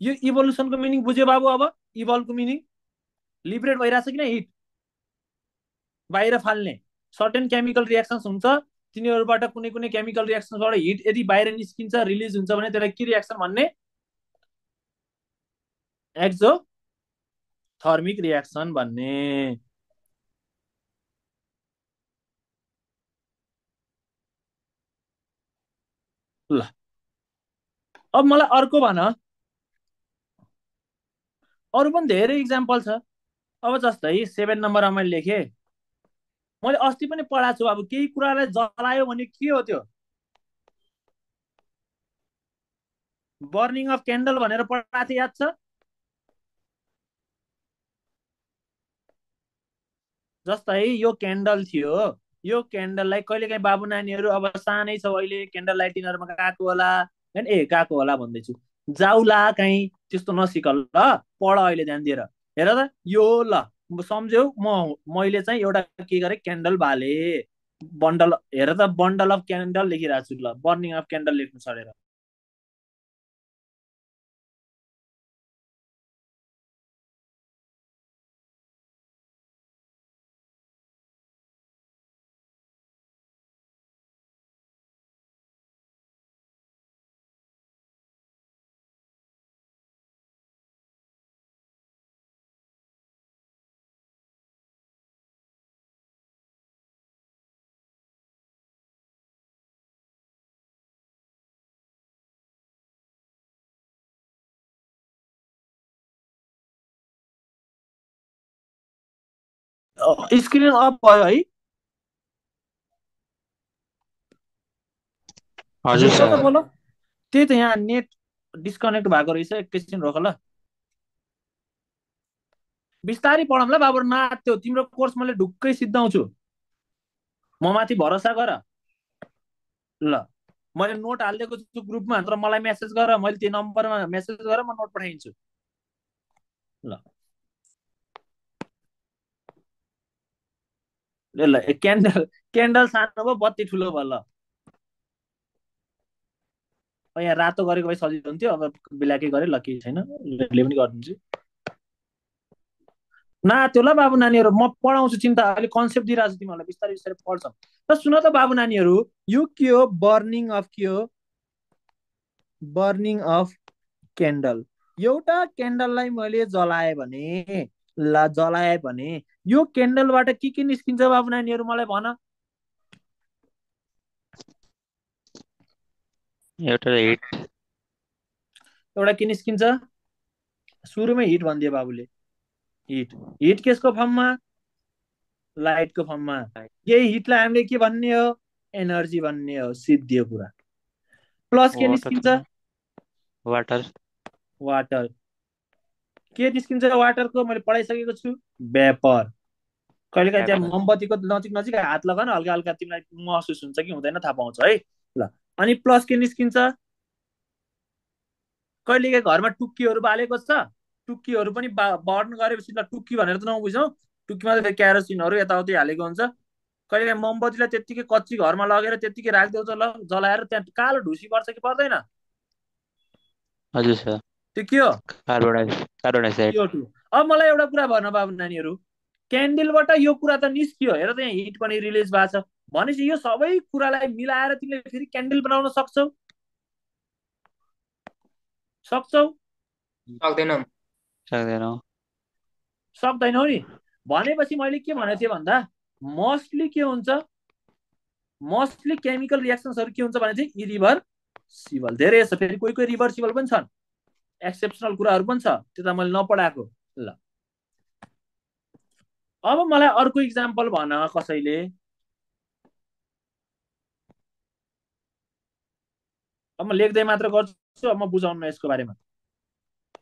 यो इभोल्युसनको मिनिङ बुझ्यो बाबु? अब इभल्भको मिनिङ लिबरेट भइरहेछ किन? हिट बाहिर फाल्ने सर्टेन केमिकल रियाक्सन्स हुन्छ, तिनीहरूबाट कुनै कुनै केमिकल रियाक्सन्सबाट हिट यदि बाहिर निस्किन्छ, रिलिज हुन्छ भने त्यसलाई के रियाक्सन भन्ने? एक्जोथर्मिक रियाक्सन भन्ने। ल अब मलाई अर्को भन। अरू पनि धेरै इक्जाम्पल छ। अब जस्तै 7 नम्बरमा मैले लेखेँ, मैले अस्ति पनि पढाएको छु। अब केही कुरालाई जलायो भने के हो त्यो? बर्निङ अफ क्यान्डल भनेर पढाएको थिएँ, याद छ? जस्तै यो क्यान्डल थियो, यो क्यान्डललाई कहिलेकाहीँ बाबु नानीहरू अब सानै छ अहिले, क्यान्डल लाइट यिनीहरूमा गएको होला, गएको होला भन्दैछु, जाउला कहीँ त्यस्तो नसिक ल, पढ अहिले ध्यान दिएर। हेर त यो, ल सम्झ्यौ? मैले चाहिँ एउटा के गरेँ? क्यान्डल बाले बन्डल। हेर त, बन्डल अफ क्यान्डल लेखिरहेको छु, ल बर्निङ अफ क्यान्डल लेख्नु छोडेर। स्क्रिन अफ भयो है? हजुर रोक त सर। बोल। त्यही त यहाँ नेट डिस्कनेक्ट भएको रहेछ, एकैछिन रोक ल। बिस्तारै पढौँ ल बाबु, नाच्यो। तिम्रो कोर्स मैले ढुक्कै सिद्धाउँछु, म माथि भरोसा गर। ल मैले नोट हालिदिएको छु ग्रुपमा, तर मलाई मेसेज गर, मैले त्यो नम्बरमा मेसेज गरेर म नोट पठाइदिन्छु। ल ल क्यान्डल क्यान्डल सानो भयो, बत्ती ठुलो भयो। ल यहाँ रातो गरेको भए सजिलो हुन्थ्यो, अब ब्ल्याकै गरेँ ल केही छैन, रेडले पनि गरिदिन्छु। ना त्यो ल बाबु नानीहरू, म पढाउँछु, चिन्ता, अहिले कन्सेप्ट दिइरहेको छु तिमीहरूलाई, बिस्तारै बिस्तारै पढ्छ। र सुन त बाबु नानीहरू, यो के हो? बर्निङ अफ के हो? Burning of candle. एउटा क्यान्डललाई मैले जलाएँ भने, ल जलाएँ भने यो क्यान्डलबाट के निस्किन्छ बाबु नानीहरू मलाई भन। एउटा हिट। एउटा के निस्किन्छ? सुरुमै हिट भनिदियो बाबुले। हिट। हिट केसको फर्ममा? लाइटको फर्ममा। यही हिटलाई हामीले के भन्ने हो? एनर्जी भन्ने हो। सिद्धियो कुरा। प्लस के निस्किन्छ? वाटर। वाटर। के निस्किन्छ वाटरको? मैले पढाइसकेको छु, वेपर। कहिलेकाहीँ त्यहाँ मोमबत्तीको नजिक नजिक हात लगा न, हल्का हल्का तिमीलाई महसुस हुन्छ कि हुँदैन थाहा पाउँछ है ल। अनि प्लस के निस्किन्छ? कहिलेकाहीँ घरमा टुक्कीहरू बालेको छ, टुक्कीहरू पनि बर्न गरेपछि ल टुक्की भनेर त नबुझौँ, टुक्कीमा त क्यारोसिनहरू यताउति हालेको हुन्छ। कहिलेकाहीँ मोमबत्तीलाई त्यत्तिकै कच्ची घरमा लगेर त्यत्तिकै राखिदेऊ त ल, जलाएर त्यहाँ कालो ढुसी पर्छ कि पर्दैन? हजुर सर। त्यो के हो? Carbon dioxide. CO2। अब मलाई एउटा कुरा भन बाबु नानीहरू, क्यान्डलबाट यो कुरा त निस्कियो, हेर त यहाँ हिट पनि रिलिज भएको छ, भनेपछि यो सबै कुरालाई मिलाएर तिमीले फेरि क्यान्डल बनाउन सक्छौ? सक्छौ? सक्दैनौ। सक्दैनौ नि। भनेपछि मैले के भनेको थिएँ भन्दा, मोस्टली के हुन्छ, मोस्टली केमिकल रिएक्सन्सहरू के हुन्छ भने चाहिँ इरिभर्सिबल। धेरै छ, फेरि कोही कोही रिभर्सिबल पनि छन्, एक्सेप्सनल कुराहरू पनि छ, त्यो त मैले नपढाएको। ल अब मलाई अर्को इक्जाम्पल भन कसैले। अब म लेख्दै मात्र गर्छु, अब म बुझाउनु यसको बारेमा,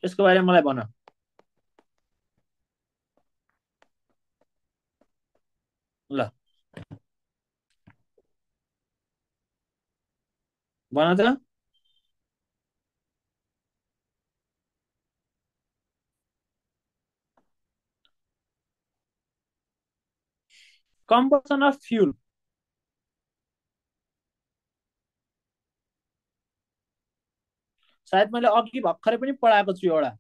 यसको बारेमा मलाई भन। ल भन त। Combustion of fuel. सायद मैले अघि भर्खरै पनि पढाएको छु एउटा।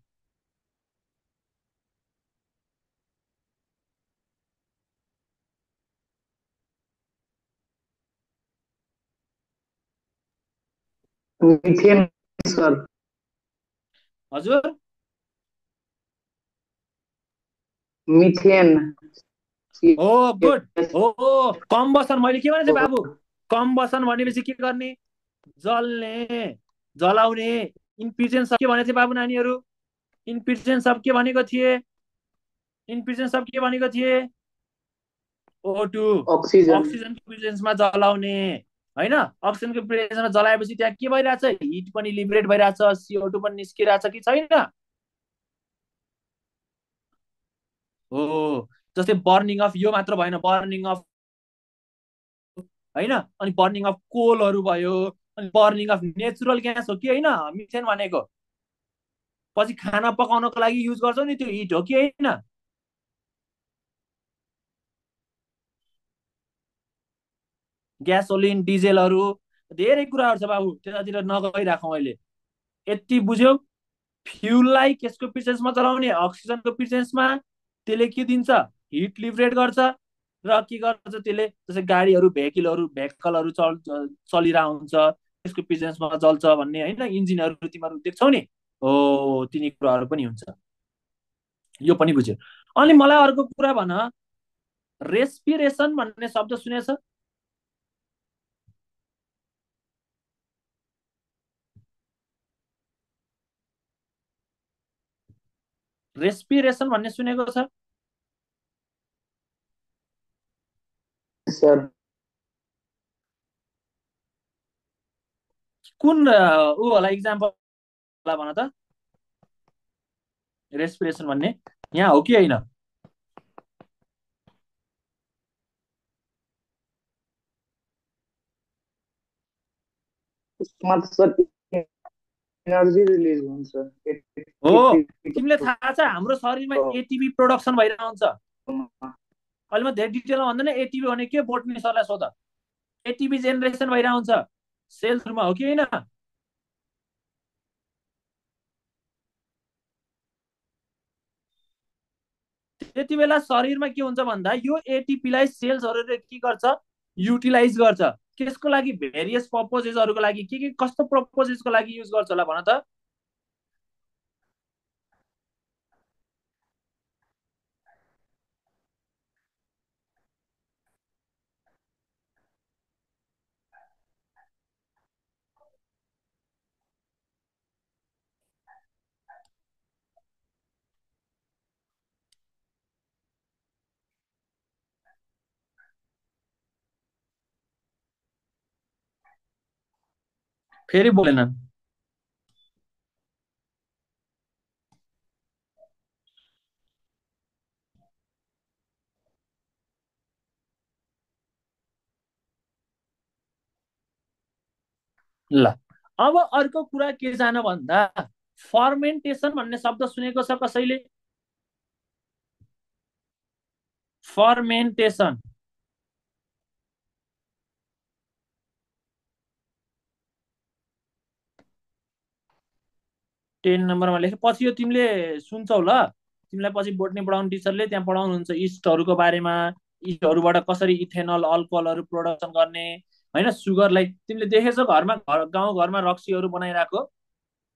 Methane sir. हजुर, मिथेन। हो गुड हो। कम्बसन मैले के भनेको बाबु? कम्बसन भनेपछि के गर्ने? जल्ने, जलाउने। इन्फिजन सब के भनेको थिएँ बाबु नानीहरू? इन्फिजन सब के भनेको थिएँ? इन्फिजन सब के भनेको थिएँ? O2। अक्सिजन। अक्सिजनको प्रेजेन्समा जलाउने होइन। अक्सिजनको प्रेजेन्समा जलाएपछि त्यहाँ के भइरहेछ? हिट पनि लिबरेट भइरहेछ, CO2 पनि निस्किरहेछ कि छैन? हो। जस्तै बर्निङ अफ, यो मात्र भएन, बर्निङ अफ होइन, अनि बर्निङ अफ कोलहरू भयो, अनि बर्निङ अफ नेचुरल ग्यास हो कि होइन मिथेन भनेको? पछि खाना पकाउनको लागि युज गर्छौ नि, त्यो हिट हो कि होइन? ग्यासोलिन, डिजेलहरू, धेरै कुराहरू छ बाबु, त्यतातिर नगइराखौँ अहिले। यति बुझ्यौ? फ्युललाई केसको प्रेजेन्समा जलाउने? अक्सिजनको प्रेजेन्समा। त्यसले के दिन्छ? हिट लिबरेट गर्छ। र के गर्छ त्यसले? जस्तै गाडीहरू, भेहिकलहरू चलिरहेको हुन्छ, त्यसको प्रेजेन्समा जल्छ भन्ने होइन। इन्जिनहरू तिमीहरू देख्छौ नि, हो तिनी कुराहरू पनि हुन्छ। यो पनि बुझ्यो। अनि मलाई अर्को कुरा भन, रेस्पिरेसन भन्ने शब्द सुनेछ? रेस्पिरेसन भन्ने सुनेको छ? सर कुन ऊ होला इक्जाम्पल भन त? रेस्पिरेसन भन्ने यहाँ हो कि होइन? उसमा त सर एनर्जी रिलिज हुन्छ। हो। तिमीले थाहा छ हाम्रो शरीरमा एटिपी प्रोडक्सन भइरहेको हुन्छ। अहिले म धेरै डिटेलमा भन्दैन, एटिपी भने के बोट्ने सरलाई सोध। एटिपी जेनेरेसन भइरहेको हुन्छ सेल्सहरूमा, हो कि होइन? त्यति बेला शरीरमा के हुन्छ भन्दा यो एटिपीलाई सेल्सहरूले के गर्छ, युटिलाइज गर्छ। त्यसको लागि भेरियस पर्पजेसहरूको लागि के कस्तो पर्पजेसको लागि युज गर्छ होला भन त। फेरि बोलेनन्। ल अब अर्को कुरा के जान भन्दा फर्मेन्टेसन भन्ने शब्द सुनेको छ कसैले? फर्मेन्टेसन। 10 नम्बरमा लेख। पछि यो तिमीले सुन्छौ ल, तिमीलाई पछि बोट्नी पढाउने टिचरले त्यहाँ पढाउनुहुन्छ इस्टहरूको बारेमा, इस्टहरूबाट कसरी इथेनल अल्कोहलहरू प्रोडक्सन गर्ने होइन, सुगरलाई तिमीले देखेछौ घरमा, गाउँघरमा रक्सीहरू बनाइरहेको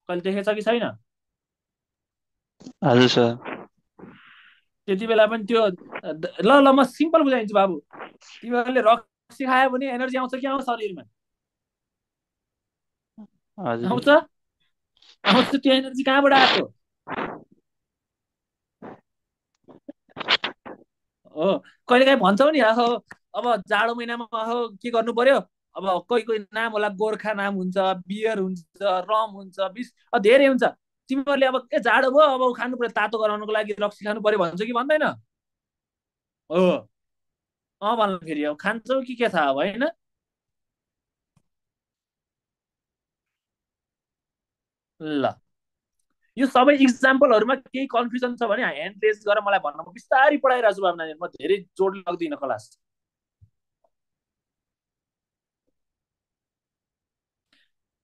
कहिले देखेछ कि छैन? हजुर सर। त्यति बेला पनि त्यो ल ल म सिम्पल बुझाइदिन्छु बाबु। तिमीहरूले रक्सी खायो भने एनर्जी आउँछ कि आउँछ शरीरमा? आउँछ। हजुर आउँछ। त्यो एनर्जी कहाँबाट आएको हो? कहिलेकाहीँ भन्छौ नि अहो अब जाडो महिनामा अहो के गर्नु पर्यो, अब कोही कोही नाम होला, गोर्खा नाम हुन्छ, बियर हुन्छ, रम हुन्छ, धेरै हुन्छ। तिमीहरूले अब ए जाडो भयो अब खानु पर्यो, तातो गराउनुको लागि रक्सी खानु पर्यो भन्छ कि भन्दैन? हो। भन्नु फेरि अब खान्छौ कि के थाहा अब होइन। ल यो सबै इक्जाम्पलहरूमा केही कन्फ्युजन छ भने ह्यान्ड रेज गरेर मलाई भन्न, म बिस्तारै पढाइरहेको छु बाबु नानी, म धेरै जोड लाग्दिनँ क्लास।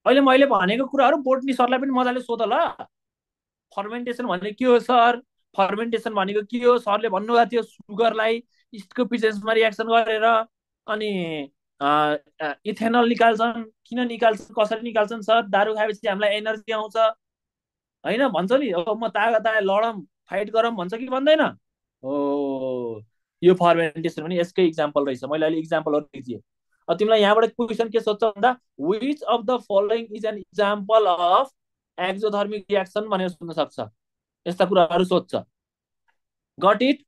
अहिले मैले भनेको कुराहरू बोट्नी सरलाई पनि मजाले सोध ल। फर्मेन्टेसन भनेको के हो सर? फर्मेन्टेसन भनेको के हो? सरले भन्नुभएको थियो सुगरलाई इस्टको प्रेजेन्समा रियाक्सन गरेर अनि इथेनल निकाल्छन्। किन निकाल्छन्, कसरी निकाल्छन् सर? दारू खाएपछि हामीलाई एनर्जी आउँछ होइन भन्छ नि। अब म तागत आए लडम फाइट गरौँ भन्छ कि भन्दैन? हो, यो फर्मेन्टेसन पनि यसकै इक्जाम्पल रहेछ। मैले अहिले इक्जाम्पलहरू दिएँ। अब तिमीलाई यहाँबाट क्वेसन के सोध्छ भन्दा which of the following is an example of exothermic reaction भनेर सोध्न सक्छ। यस्ता कुराहरू सोध्छ। Got it?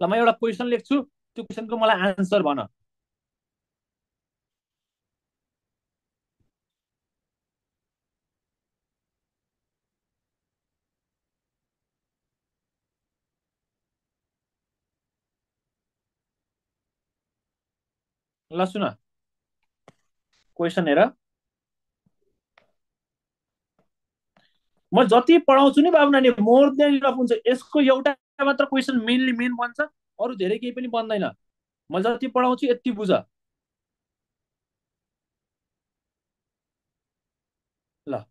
ल म एउटा क्वेसन लेख्छु, त्यो क्वेसनको मलाई आन्सर भन। ल सुन क्वेसन हेर। म जति पढाउँछु नि बाबु नानी मोर देन इनफ हुन्छ। यसको एउटा मात्र क्वेसन मेनली मेन बन्छ, अरू धेरै केही पनि बन्दैन। म जति पढाउँछु यति बुझ ल।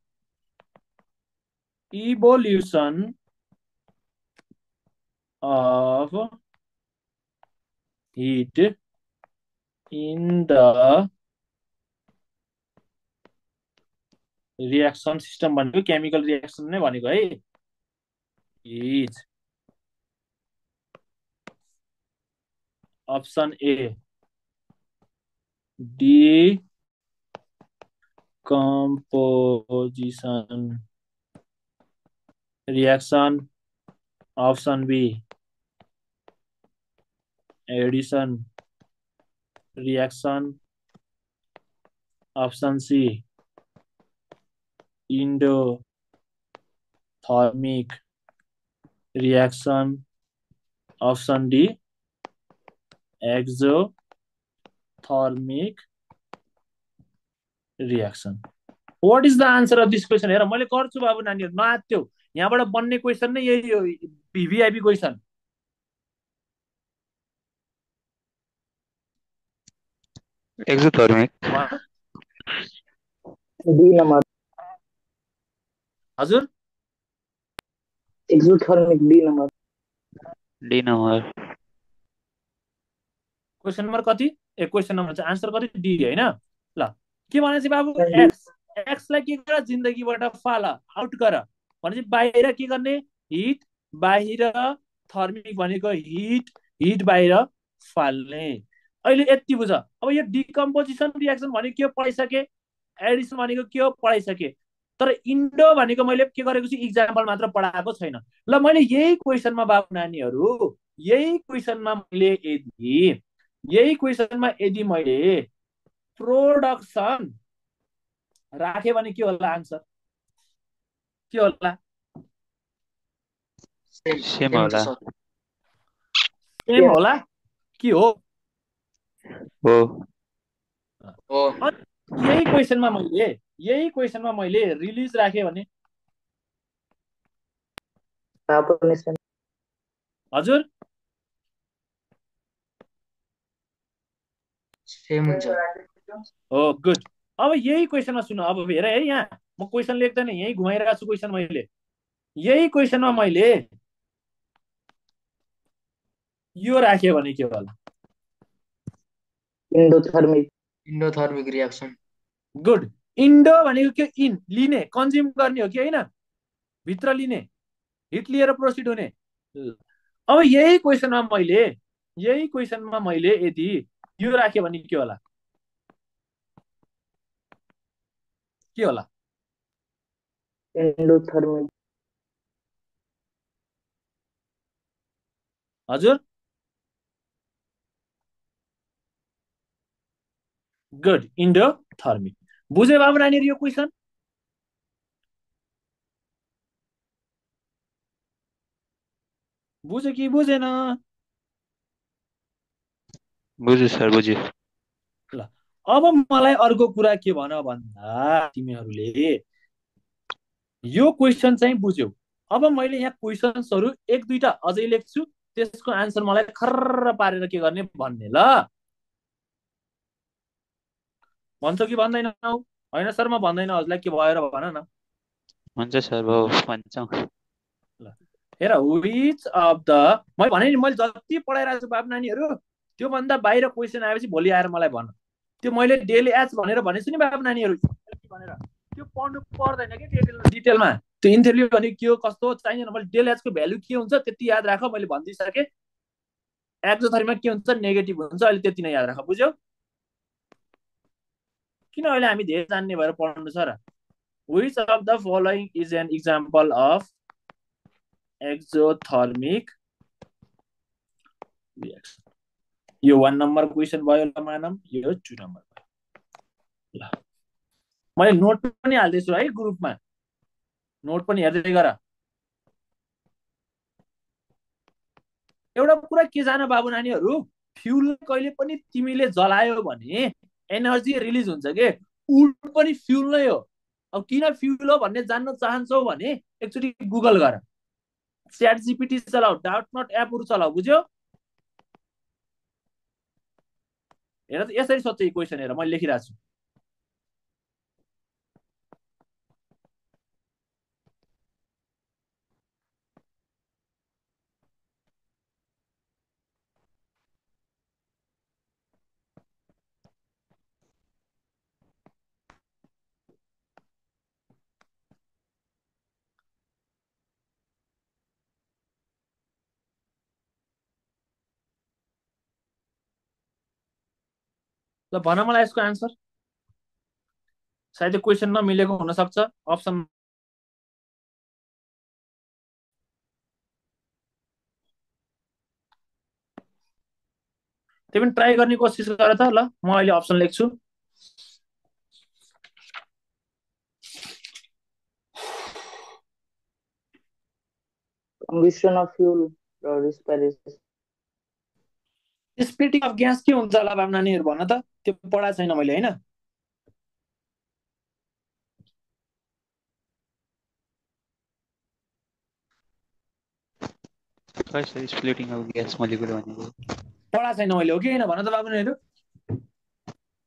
Evolution of hit in the reaction system भनेको केमिकल रियाक्सन नै भनेको है। Is option A decomposition reaction, option B addition reaction, option C endothermic reaction, option D exothermic reaction. What is the answer of this question? हेर मैले गर्छु बाबु नानीहरू नआत्यो। यहाँबाट बन्ने क्वेसन नै यही हो, VVIP question. Exothermic. D number. हजुर exothermic D number D number question number कति क्वेसन नम्बर चाहिँ आन्सर कति डी होइन ल के भनेपछि बाबु डी एक्सलाई के गर जिन्दगीबाट फाल आउट गर भनेपछि बाहिर के गर्ने हिट बाहिर थर्मिक भनेको हिट बाहिर फाल्ने अहिले यति बुझ अब यो डिकम्पोजिसन रियाक्सन भनेको के हो पढाइसके एडिसन भनेको के हो पढाइसके तर इन्डो भनेको मैले के गरेको छु इक्जाम्पल मात्र पढाएको छैन ल मैले यही क्वेसनमा बाबु नानीहरू यही क्वेसनमा यदि मैले प्रोडक्सन राखेँ भने के होला आन्सर के होला सेम होला सेम होला के हो हो यही क्वेसनमा मैले रिलिज राखेँ भने हजुर सेम हुन्छ हो गुड अब यही क्वेसनमा सुन अब हेर है यहाँ म क्वेसन लेख्दैन यही घुमाइरहेको छु क्वेसन मैले यही क्वेसनमा मैले यो राखेँ भने के होला इन्डोथर्मिक रियाक्सन गुड इन्डो भनेको के इन लिने कन्ज्युम गर्ने हो कि होइन भित्र लिने हिट लिएर प्रोसिड हुने अब यही क्वेसनमा मैले यदि यो राखेँ भने के होला एन्डोथर्मिक हजुर गुड इन्डोथर्मिक बुझे बाबु नानीहरू यो क्वेसन बुझ्यो कि बुझेन बुझ्यो सर बुझ्यो ल अब मलाई अर्को कुरा के भन भन्दा तिमीहरूले यो क्वेसन चाहिँ बुझ्यौ अब मैले यहाँ क्वेसन्सहरू एक दुईटा अझै लेख्छु त्यसको आन्सर मलाई खर्र पारेर के गर्ने भन्ने ल भन्छौ कि भन्दैनौ होइन सर म भन्दैन हजुरलाई के भयो र भन न हुन्छ सर भयो भन्छौँ ल हेर विच अफ द मैले भने नि मैले जति पढाइरहेको छु बाबु नानीहरू त्योभन्दा बाहिर क्वेसन आएपछि भोलि आएर मलाई भन त्यो मैले डेली एच भनेर भनेछु नि बाबु नानीहरू भनेर त्यो पढ्नु पर्दैन कि डिटेलमा त्यो इन्थेल्यु भने के हो कस्तो चाहिँदैन मैले डेल एचको भ्यालु के हुन्छ त्यति याद राख मैले भनिदिइसकेँ एक्जोथर्मिकमा के हुन्छ नेगेटिभ हुन्छ अहिले त्यति नै याद राख बुझ्यौ किन अहिले हामी धेरै जान्ने भएर पढ्नु छ र which of the following is an example of exothermic reaction यो 1 नम्बर क्वेसन भयो ल मानम यो 2 नम्बर भयो ल मैले नोट पनि हाल्दैछु है ग्रुपमा नोट पनि हेर्दै गर एउटा कुरा के जान बाबु नानीहरू फ्युल कहिले पनि तिमीले जलायो भने एनर्जी रिलिज हुन्छ के उड पनि फ्युल नै हो अब किन फ्युल हो भन्ने जान्न चाहन्छौ भने एकचोटि गुगल गर च्याट जीपीटी चलाऊ डाउट नट एपहरु चलाऊ बुझ्यौ हेर त यसरी सोध्छ यो क्वेसन हेर मैले लेखिरहेको छु ल भन मलाई यसको आन्सर सायद यो क्वेसन नमिलेको हुन सक्छ अप्सन त्यही पनि ट्राई गर्ने कोसिस गर त ल म अहिले अप्सन लेख्छु combustion of fuel or respiration splitting of gas के हुन्छ होला बाबु नानीहरु भन त त्यो पढा छैन मैले हैन खै sir splitting of gas molecule भनेको पढा छैन मैले हो कि हैन भन त बाबु नानीहरु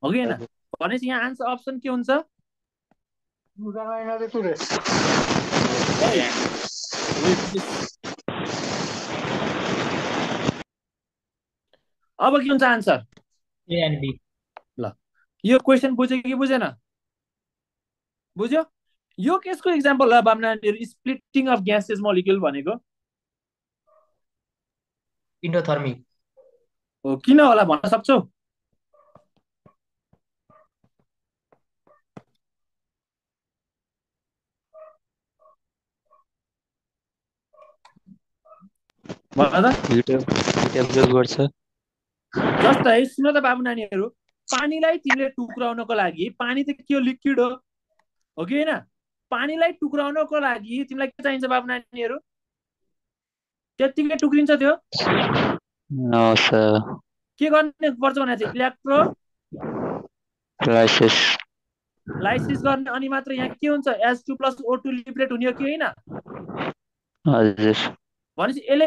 हो कि हैन भनेपछि यहाँ आन्सर अप्सन के हुन्छ Hey, which is- अब के हुन्छ आन्सर? A and B. ल यो क्वेसन बुझ्यो कि बुझेन? बुझ्यो? यो केसको इक्जाम्पल हो बाबु नानीहरू, स्प्लिटिङ अफ ग्यासेस मोलिक्युल भनेको Endothermic. हो। किन होला भन्न सक्छौ? भन त। हिट एब्जर्भ गर्छ। जस्तै सुन त बाबु नानीहरू, पानीलाई तिमीले टुक्राउनको लागि, पानी त के हो? लिक्विड हो कि होइन? पानीलाई टुक्राउनको लागि तिमीलाई के चाहिन्छ बाबु नानीहरू? त्यतिकै टुक्रिन्छ त्यो? No sir. के गर्ने पर्छ भने चाहिँ लाइसिस लाइसिस गर्ने, अनि मात्र यहाँ के हुन्छ? H2+O2 लिबरेट हुने हो कि होइन? हजुर। भनेपछि यसले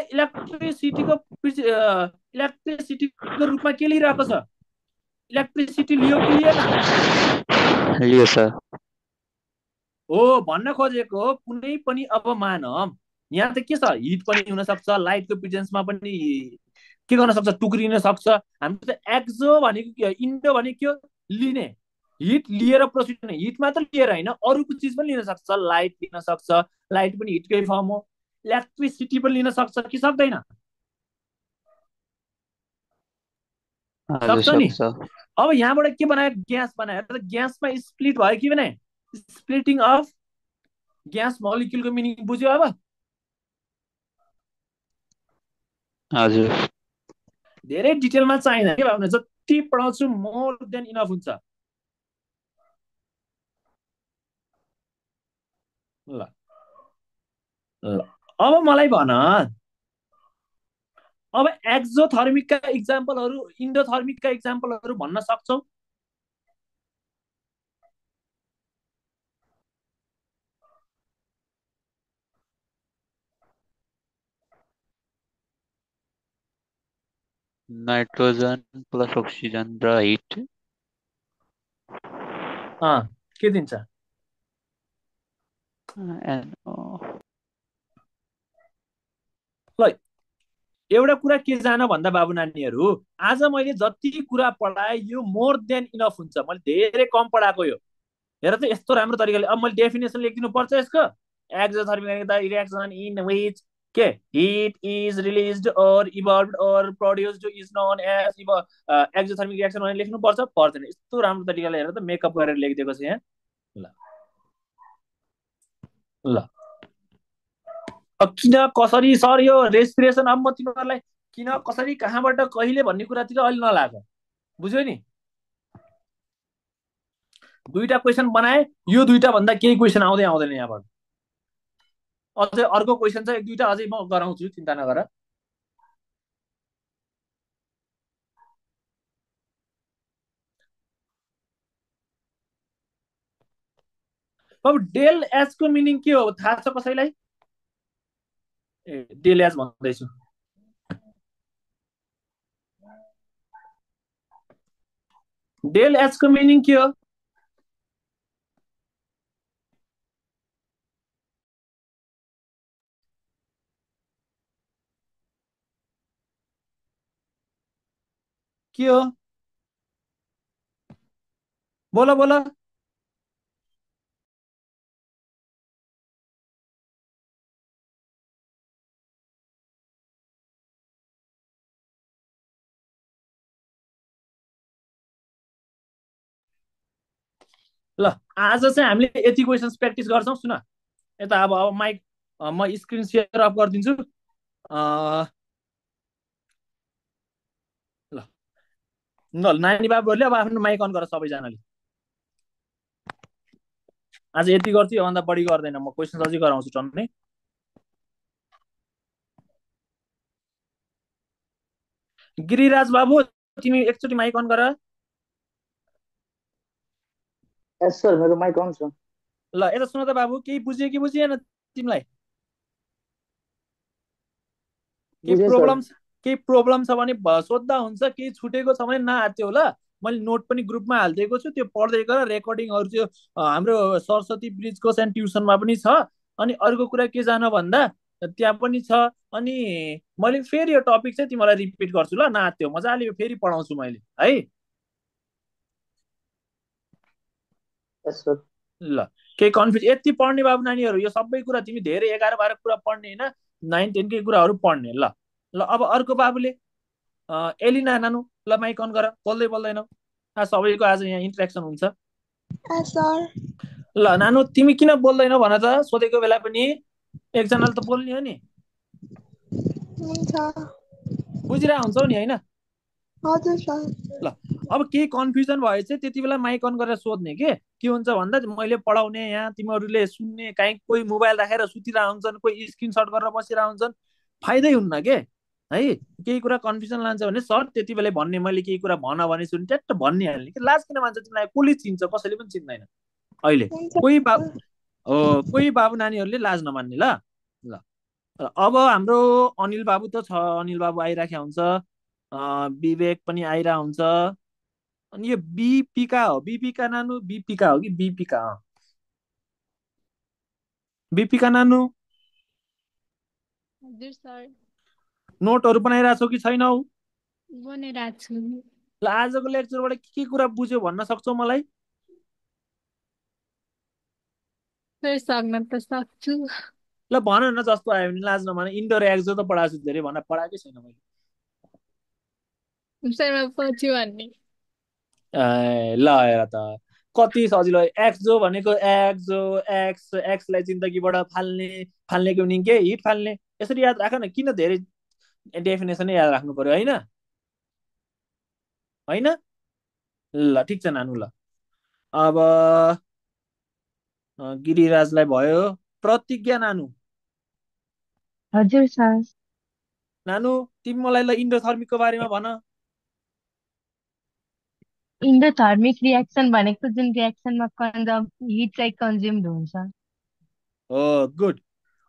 इलेक्ट्रिसिटीको रूपमा के लिइरहेको छ? इलेक्ट्रिसिटी लियो कि लिएन? लियो सर। हो भन्न खोजेको कुनै पनि अब मानम यहाँ त के छ? हिट पनि हुन सक्छ, लाइटको प्रेजेन्समा पनि के गर्न सक्छ? टुक्रिन सक्छ। हामी त एक्जो भनेको के हो? इन्डो भनेको के हो? लिने। हिट लिएर प्रोसिड हुने। हिट मात्र लिएर होइन, अरूको चिज पनि लिन सक्छ। लाइट लिन सक्छ, लाइट पनि हिटकै फर्म हो। इलेक्ट्रिसिटी पनि लिन सक्छ कि सक्दैन? सक्छ नि। अब यहाँबाट के बनायो? ग्यास बनायो। र ग्यासमा स्प्लिट भयो कि भने स्प्लिटिङ अफ ग्यास मोलिक्युलको मिनिङ बुझ्यो अब? हजुर। धेरै डिटेलमा चाहिँदैन के भावना, जति पढाउँछु मोर देन इनफ हुन्छ। ल अब मलाई भन, अब एक्जोथर्मिकका इक्जाम्पलहरू, इन्डोथर्मिकका इक्जाम्पलहरू भन्न सक्छौ? नाइट्रोजन प्लस अक्सिजन र हिट। के दिन्छ? ल एउटा कुरा के जान भन्दा बाबु नानीहरू, आज मैले जति कुरा पढाएँ यो मोर देन इनफ हुन्छ। मैले धेरै कम पढाएको यो। हेर त यस्तो राम्रो तरिकाले। अब मैले डेफिनेसन लेखिदिनु पर्छ यसको? Exothermic the reaction in which के heat is released or evolved or produced is known as exothermic reaction भनेर लेख्नु पर्छ? पर्दैन। यस्तो राम्रो तरिकाले हेर त मेकअप गरेर लेखिदिएको छ यहाँ। ल अब किन कसरी सर यो रेस्पिरेसन, अब म तिमीहरूलाई किन कसरी कहाँबाट कहिले भन्ने कुरातिर अहिले नलाग। बुझ्यो नि? दुईटा क्वेसन बनाए, यो दुईटा भन्दा केही क्वेसन आउँदै आउँदैन यहाँबाट। अझै अर्को क्वेसन छ, एक दुईटा अझै म गराउँछु, चिन्ता नगर। अब डेल एच को मिनिङ के हो थाहा छ कसैलाई? डेल एच भन्दैछु। डेल एच को मिनिङ के हो? के हो? बोल बोल। ल आज चाहिँ हामीले यति क्वेसन्स प्र्याक्टिस गर्छौँ। सुन यता अब माइक म स्क्रिन सेयर अफ गरिदिन्छु। ल नानी बाबुहरूले अब आफ्नो माइक अन गर सबैजनाले। आज यति गर्छु, योभन्दा बढी गर्दैन। म क्वेसन अझै गराउँछु टन्नै। गिरिराज बाबु तिमी एकचोटि माइक अन गर। यस सर, मेरो माइक अन छ। ल यता सुन त बाबु, केही बुझ्यो कि बुझिएन तिमीलाई? केही प्रब्लम छ भने सोद्धा हुन्छ, केही छुटेको छ भने नआत्यो ल। मैले नोट पनि ग्रुपमा हालिदिएको छु, त्यो पढ्दै गर। रेकर्डिङहरू त्यो हाम्रो सरस्वती ब्रिजको सेन्ट ट्युसनमा पनि छ, अनि अर्को कुरा के जान भन्दा त्यहाँ पनि छ। अनि मैले फेरि यो टपिक चाहिँ तिमीलाई रिपिट गर्छु ल, नाच्यो मजाले फेरि पढाउँछु मैले है। यस सर। ल केही कन्फ्युज यति पढ्ने बाबु नानीहरू, यो सबै कुरा तिमी धेरै 11-12 कुरा पढ्ने होइन, 9-10 कुराहरू पढ्ने। ल ल अब अर्को बाबुले एलिना नानु, ल माइक अन गर, बोल्दै बोल्दैनौ। सबैको आज यहाँ इन्ट्रेक्सन हुन्छ। सर ल नानु तिमी किन बोल्दैनौ भन त, सोधेको बेला पनि एकजनाले त बोल्ने हो नि, हुन्छ। बुझिरहेको हुन्छौ नि होइन? हजुर सर। ल अब केही कन्फ्युजन भए चाहिँ त्यति बेला माइक अन गरेर सोध्ने के हुन्छ भन्दा मैले पढाउने यहाँ तिमीहरूले सुन्ने, काहीँ कोही मोबाइल राखेर सुतिरहेको हुन्छन्, कोही स्क्रिनसट गरेर बसिरहेको हुन्छन्, फाइदै हुन्न के है। केही कुरा कन्फ्युजन लान्छ भने सर त्यति बेला भन्ने, मैले केही कुरा भन भने सुनि ट्याट्ट भनिहाल्ने कि। लाज किन मान्छ तिमीलाई, कसले चिन्छ, कसैले पनि चिन्दैन अहिले। कोही कोही बाबु नानीहरूले लाज नमान्ने। ल ल अब हाम्रो अनिल बाबु त छ, अनिल बाबु आइराखेको हुन्छ, विवेक पनि आइरहेको हुन्छ। अनि यो बिपिका हो, बिपिका नानु, बिपिका हो कि बिपिका? बिपिका नानु हजुर सर। नोटहरू बनाइरहेको छौ कि छैनौ? बनाइरहेको छु। ल आजको लेक्चरबाट के कुरा बुझ्यो भन्न सक्छौ मलाई? सर सक्न त सक्छु। ल भन न, जस्तो आयो भने लाज नमान। इन्डोर एक्जो त पढाएको छु धेरै, भन पढाएकै छैन मैले। सरमा पछि भन्ने। ल हेर त कति सजिलो। एक्जो भनेको एक्जो, एक्स, एक्सलाई जिन्दगीबाट फाल्ने, फाल्नेको मिनिङ के, हिट फाल्ने। यसरी याद राख न, किन धेरै डेफिनेसनै याद राख्नु पर्यो होइन? होइन ल ठिक छ नानु। ल अब गिरिराजलाई भयो, प्रतिज्ञा नानु। हजुर सर। नानु तिमी मलाई ल इन्डोथर्मिकको बारेमा भन। इन्डोथर्मिक रियाक्सन भनेको जुन रियाक्सनमा हिट चाहिँ कन्ज्युम्ड हुन्छ। हो गुड।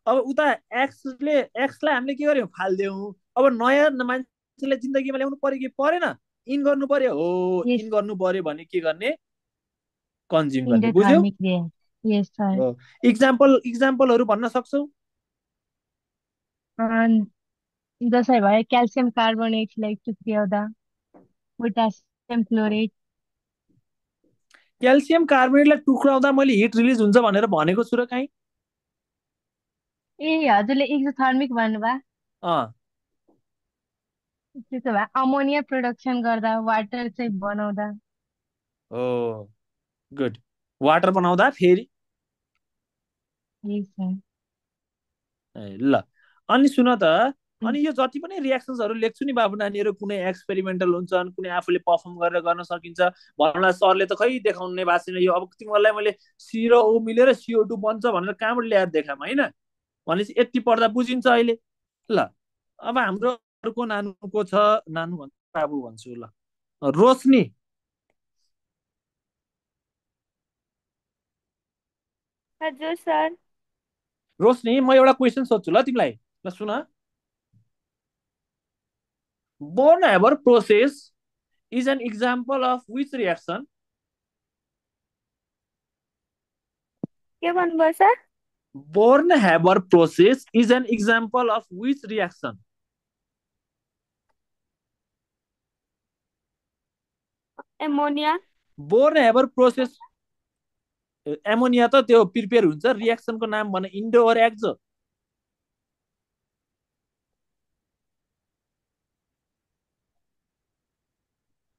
अब उता एक्सलाई हामीले के गर्यौँ, फालिदियौँ। अब नयाँ मान्छेलाई जिन्दगीमा ल्याउनु पर्यो कि परेन? इन गर्नु पर्यो। हो यस इन गर्नु पर्यो भने के गर्ने, कन्ज्युम गर्ने। बुझ्यौ? Endothermic reaction. Yes sir. इक्जाम्पलहरू भन्न सक्छौ? जसै भयो क्याल्सियम कार्बोनेटलाई टुक्र्याउँदा, पोटासियम क्लोरेट। क्याल्सियम कार्बोनेटलाई टुक्राउँदा मैले हिट रिलिज हुन्छ भनेर भनेको छु र काहीँ? ए हजुरले एक्जोथर्मिक भन्नुभयो। अँ त्यसो भए अमोनिया प्रोडक्सन गर्दा, वाटर चाहिँ बनाउँदा। हो गुड। वाटर बनाउँदा फेरि यस सर। ल अनि सुन त, अनि यो जति पनि रियाक्सन्सहरू लेख्छु नि बाबु नानीहरू, कुनै एक्सपेरिमेन्टल हुन्छन्, कुनै आफूले पर्फर्म गरेर गर्न सकिन्छ भन्नुलाई सरले त खै देखाउनु भएको छैन। यो अब तिमीहरूलाई मैले सी र ओ मिलेर CO2 बन्छ भनेर कहाँबाट ल्याएर देखाम होइन? भनेपछि यति पढ्दा बुझिन्छ अहिले। ल अब हाम्रो अर्को नानुको छ, नानु भन्छु बाबु भन्छु। ल रोशनी। हजुर सर। रोशनी म एउटा क्वेसन सोध्छु ल तिमीलाई। ल सुन, Born Haber process is an example of which reaction? के भन्नुभयो सर? Born Haber process is an example of which reaction? Ammonia. Born Haber process, ammonia त त्यो प्रिपेयर हुन्छ। रियाक्सनको नाम भन, इन्डो और एक्जो?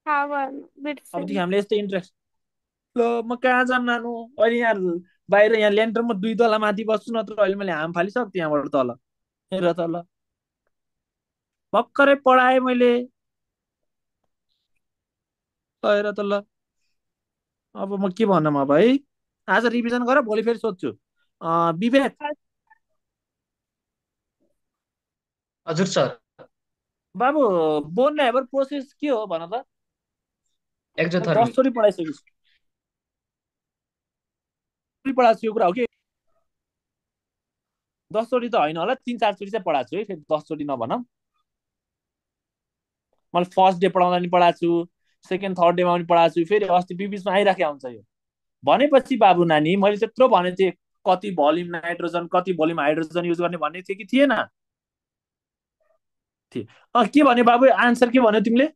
अबदेखि हामीले यस्तै इन्ट्रेस्ट। ल म कहाँ जाम नानु, अहिले यहाँ बाहिर यहाँ ल्यान्डरमा 2 तला माथि बस्छु, नत्र अहिले मैले हाम फालिसक् त्यहाँबाट तल। हेर त ल भर्खरै पढाएँ मैले। हेर त ल अब म के भनौँ अब है। आज रिभिजन गर, भोलि फेरि सोध्छु। विवेक। हजुर सर। बाबु बोर्न हेबर प्रोसेस के हो भन त? 10 एक्जोथर्मिक। चोटि पढाइसकिस्, पढाएको छु यो कुरा हो कि? 10 चोटि त होइन होला, 3-4 चोटि चाहिँ पढाएको छु है, फेरि 10 चोटि नभन। मैले फर्स्ट डे पढाउँदा नि पढाएको छु, सेकेन्ड थर्ड डेमा पनि पढाएको छु, फेरि अस्ति बिचमा आइराखेको हुन्छ। यो भनेपछि बाबु नानी मैले त्यत्रो भने थिएँ, कति भोल्युम नाइट्रोजन कति भोल्युम हाइड्रोजन युज गर्ने भन्ने थियो कि थिएन? थिए। के भन्यो बाबु, आन्सर के भन्यो तिमीले?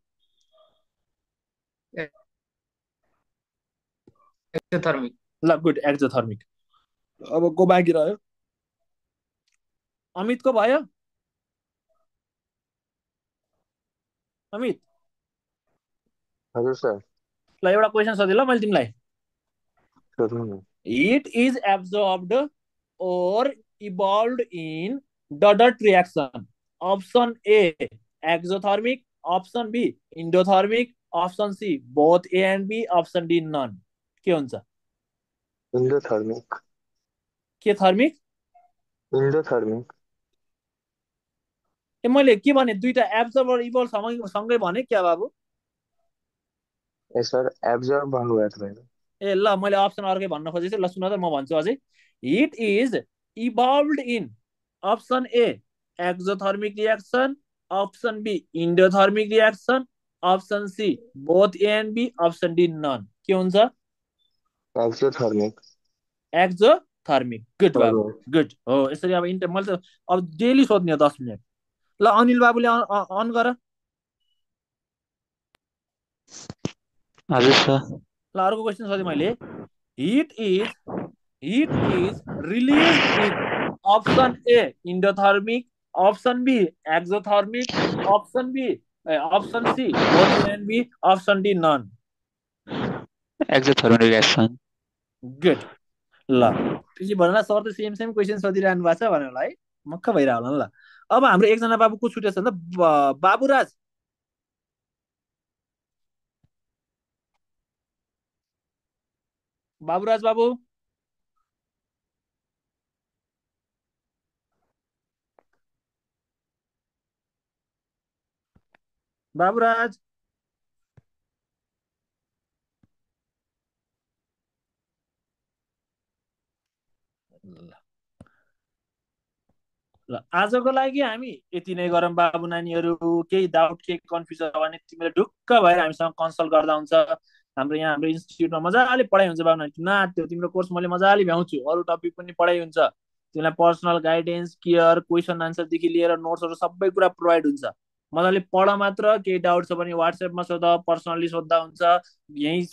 एक्सोथर्मिक। ल गुड, एक्जोथर्मिक। अब को बाँकी रह्यो? अमितको भयो? अमित हजुर सर। ल एउटा क्वेसन सोधेँ ल मैले तिमीलाई। सोध्नु न। Heat is absorbed or evolved in dot reaction. Option A exothermic, option B endothermic, option C both A and B, option D none. के हुन्छ? इन्डोथर्मिक। के थर्मिक? इन्डोथर्मिक। ए मैले के भने दुईटा एब्जर्ब र इभल्भ सँगै भने क्या बाबु? ए सर एब्जर्ब भन्नुभएको थियो। ए ल मैले अप्सन अर्कै भन्न खोजेको थिएँ। ल सुन त म भन्छु अझै। Heat is evolved in option A exothermic reaction, option B endothermic reaction, option C both A and B, option D none. के हुन्छ? एक्सोथर्मिक। एक्जोथर्मिक। गुड बाबु, गुड हो। यसरी अब मैले अब डेली सोध्ने हो 10 मिनट। ल अनिल बाबुले अन गर। हजुर सर। ल अर्को क्वेसन सोधेँ मैले। Heat is release in option A endothermic, option B exothermic, option C both A and B, option D none. Exothermic reaction. Good. ल त्यसै भनेर सर त सेम क्वेसन सोधिरहनु भएको छ भनेर होला है, मक्क भइरह होला ल। अब हाम्रो एकजना बाबु को छुटेछ नि त? बाबुराज। बाबुराज बाबु। बाबुराज। ल आजको लागि हामी यति नै गरौँ बाबु नानीहरू। केही डाउट केही कन्फ्युजन छ भने तिमीले ढुक्क भएर हामीसँग कन्सल्ट गर्दा हुन्छ। हाम्रो यहाँ हाम्रो इन्स्टिट्युटमा मजाले पढाइ हुन्छ बाबु नानी। नाच्यो तिम्रो कोर्स मैले मजाले भ्याउँछु। अरू टपिक पनि पढाइ हुन्छ। तिमीलाई पर्सनल गाइडेन्स केयर क्वेसन आन्सरदेखि लिएर नोट्सहरू सबै कुरा प्रोभाइड हुन्छ। मजाले पढ मात्र। केही डाउट छ भने वाट्सएपमा सोध, पर्सनली सोद्धा हुन्छ। यहीँ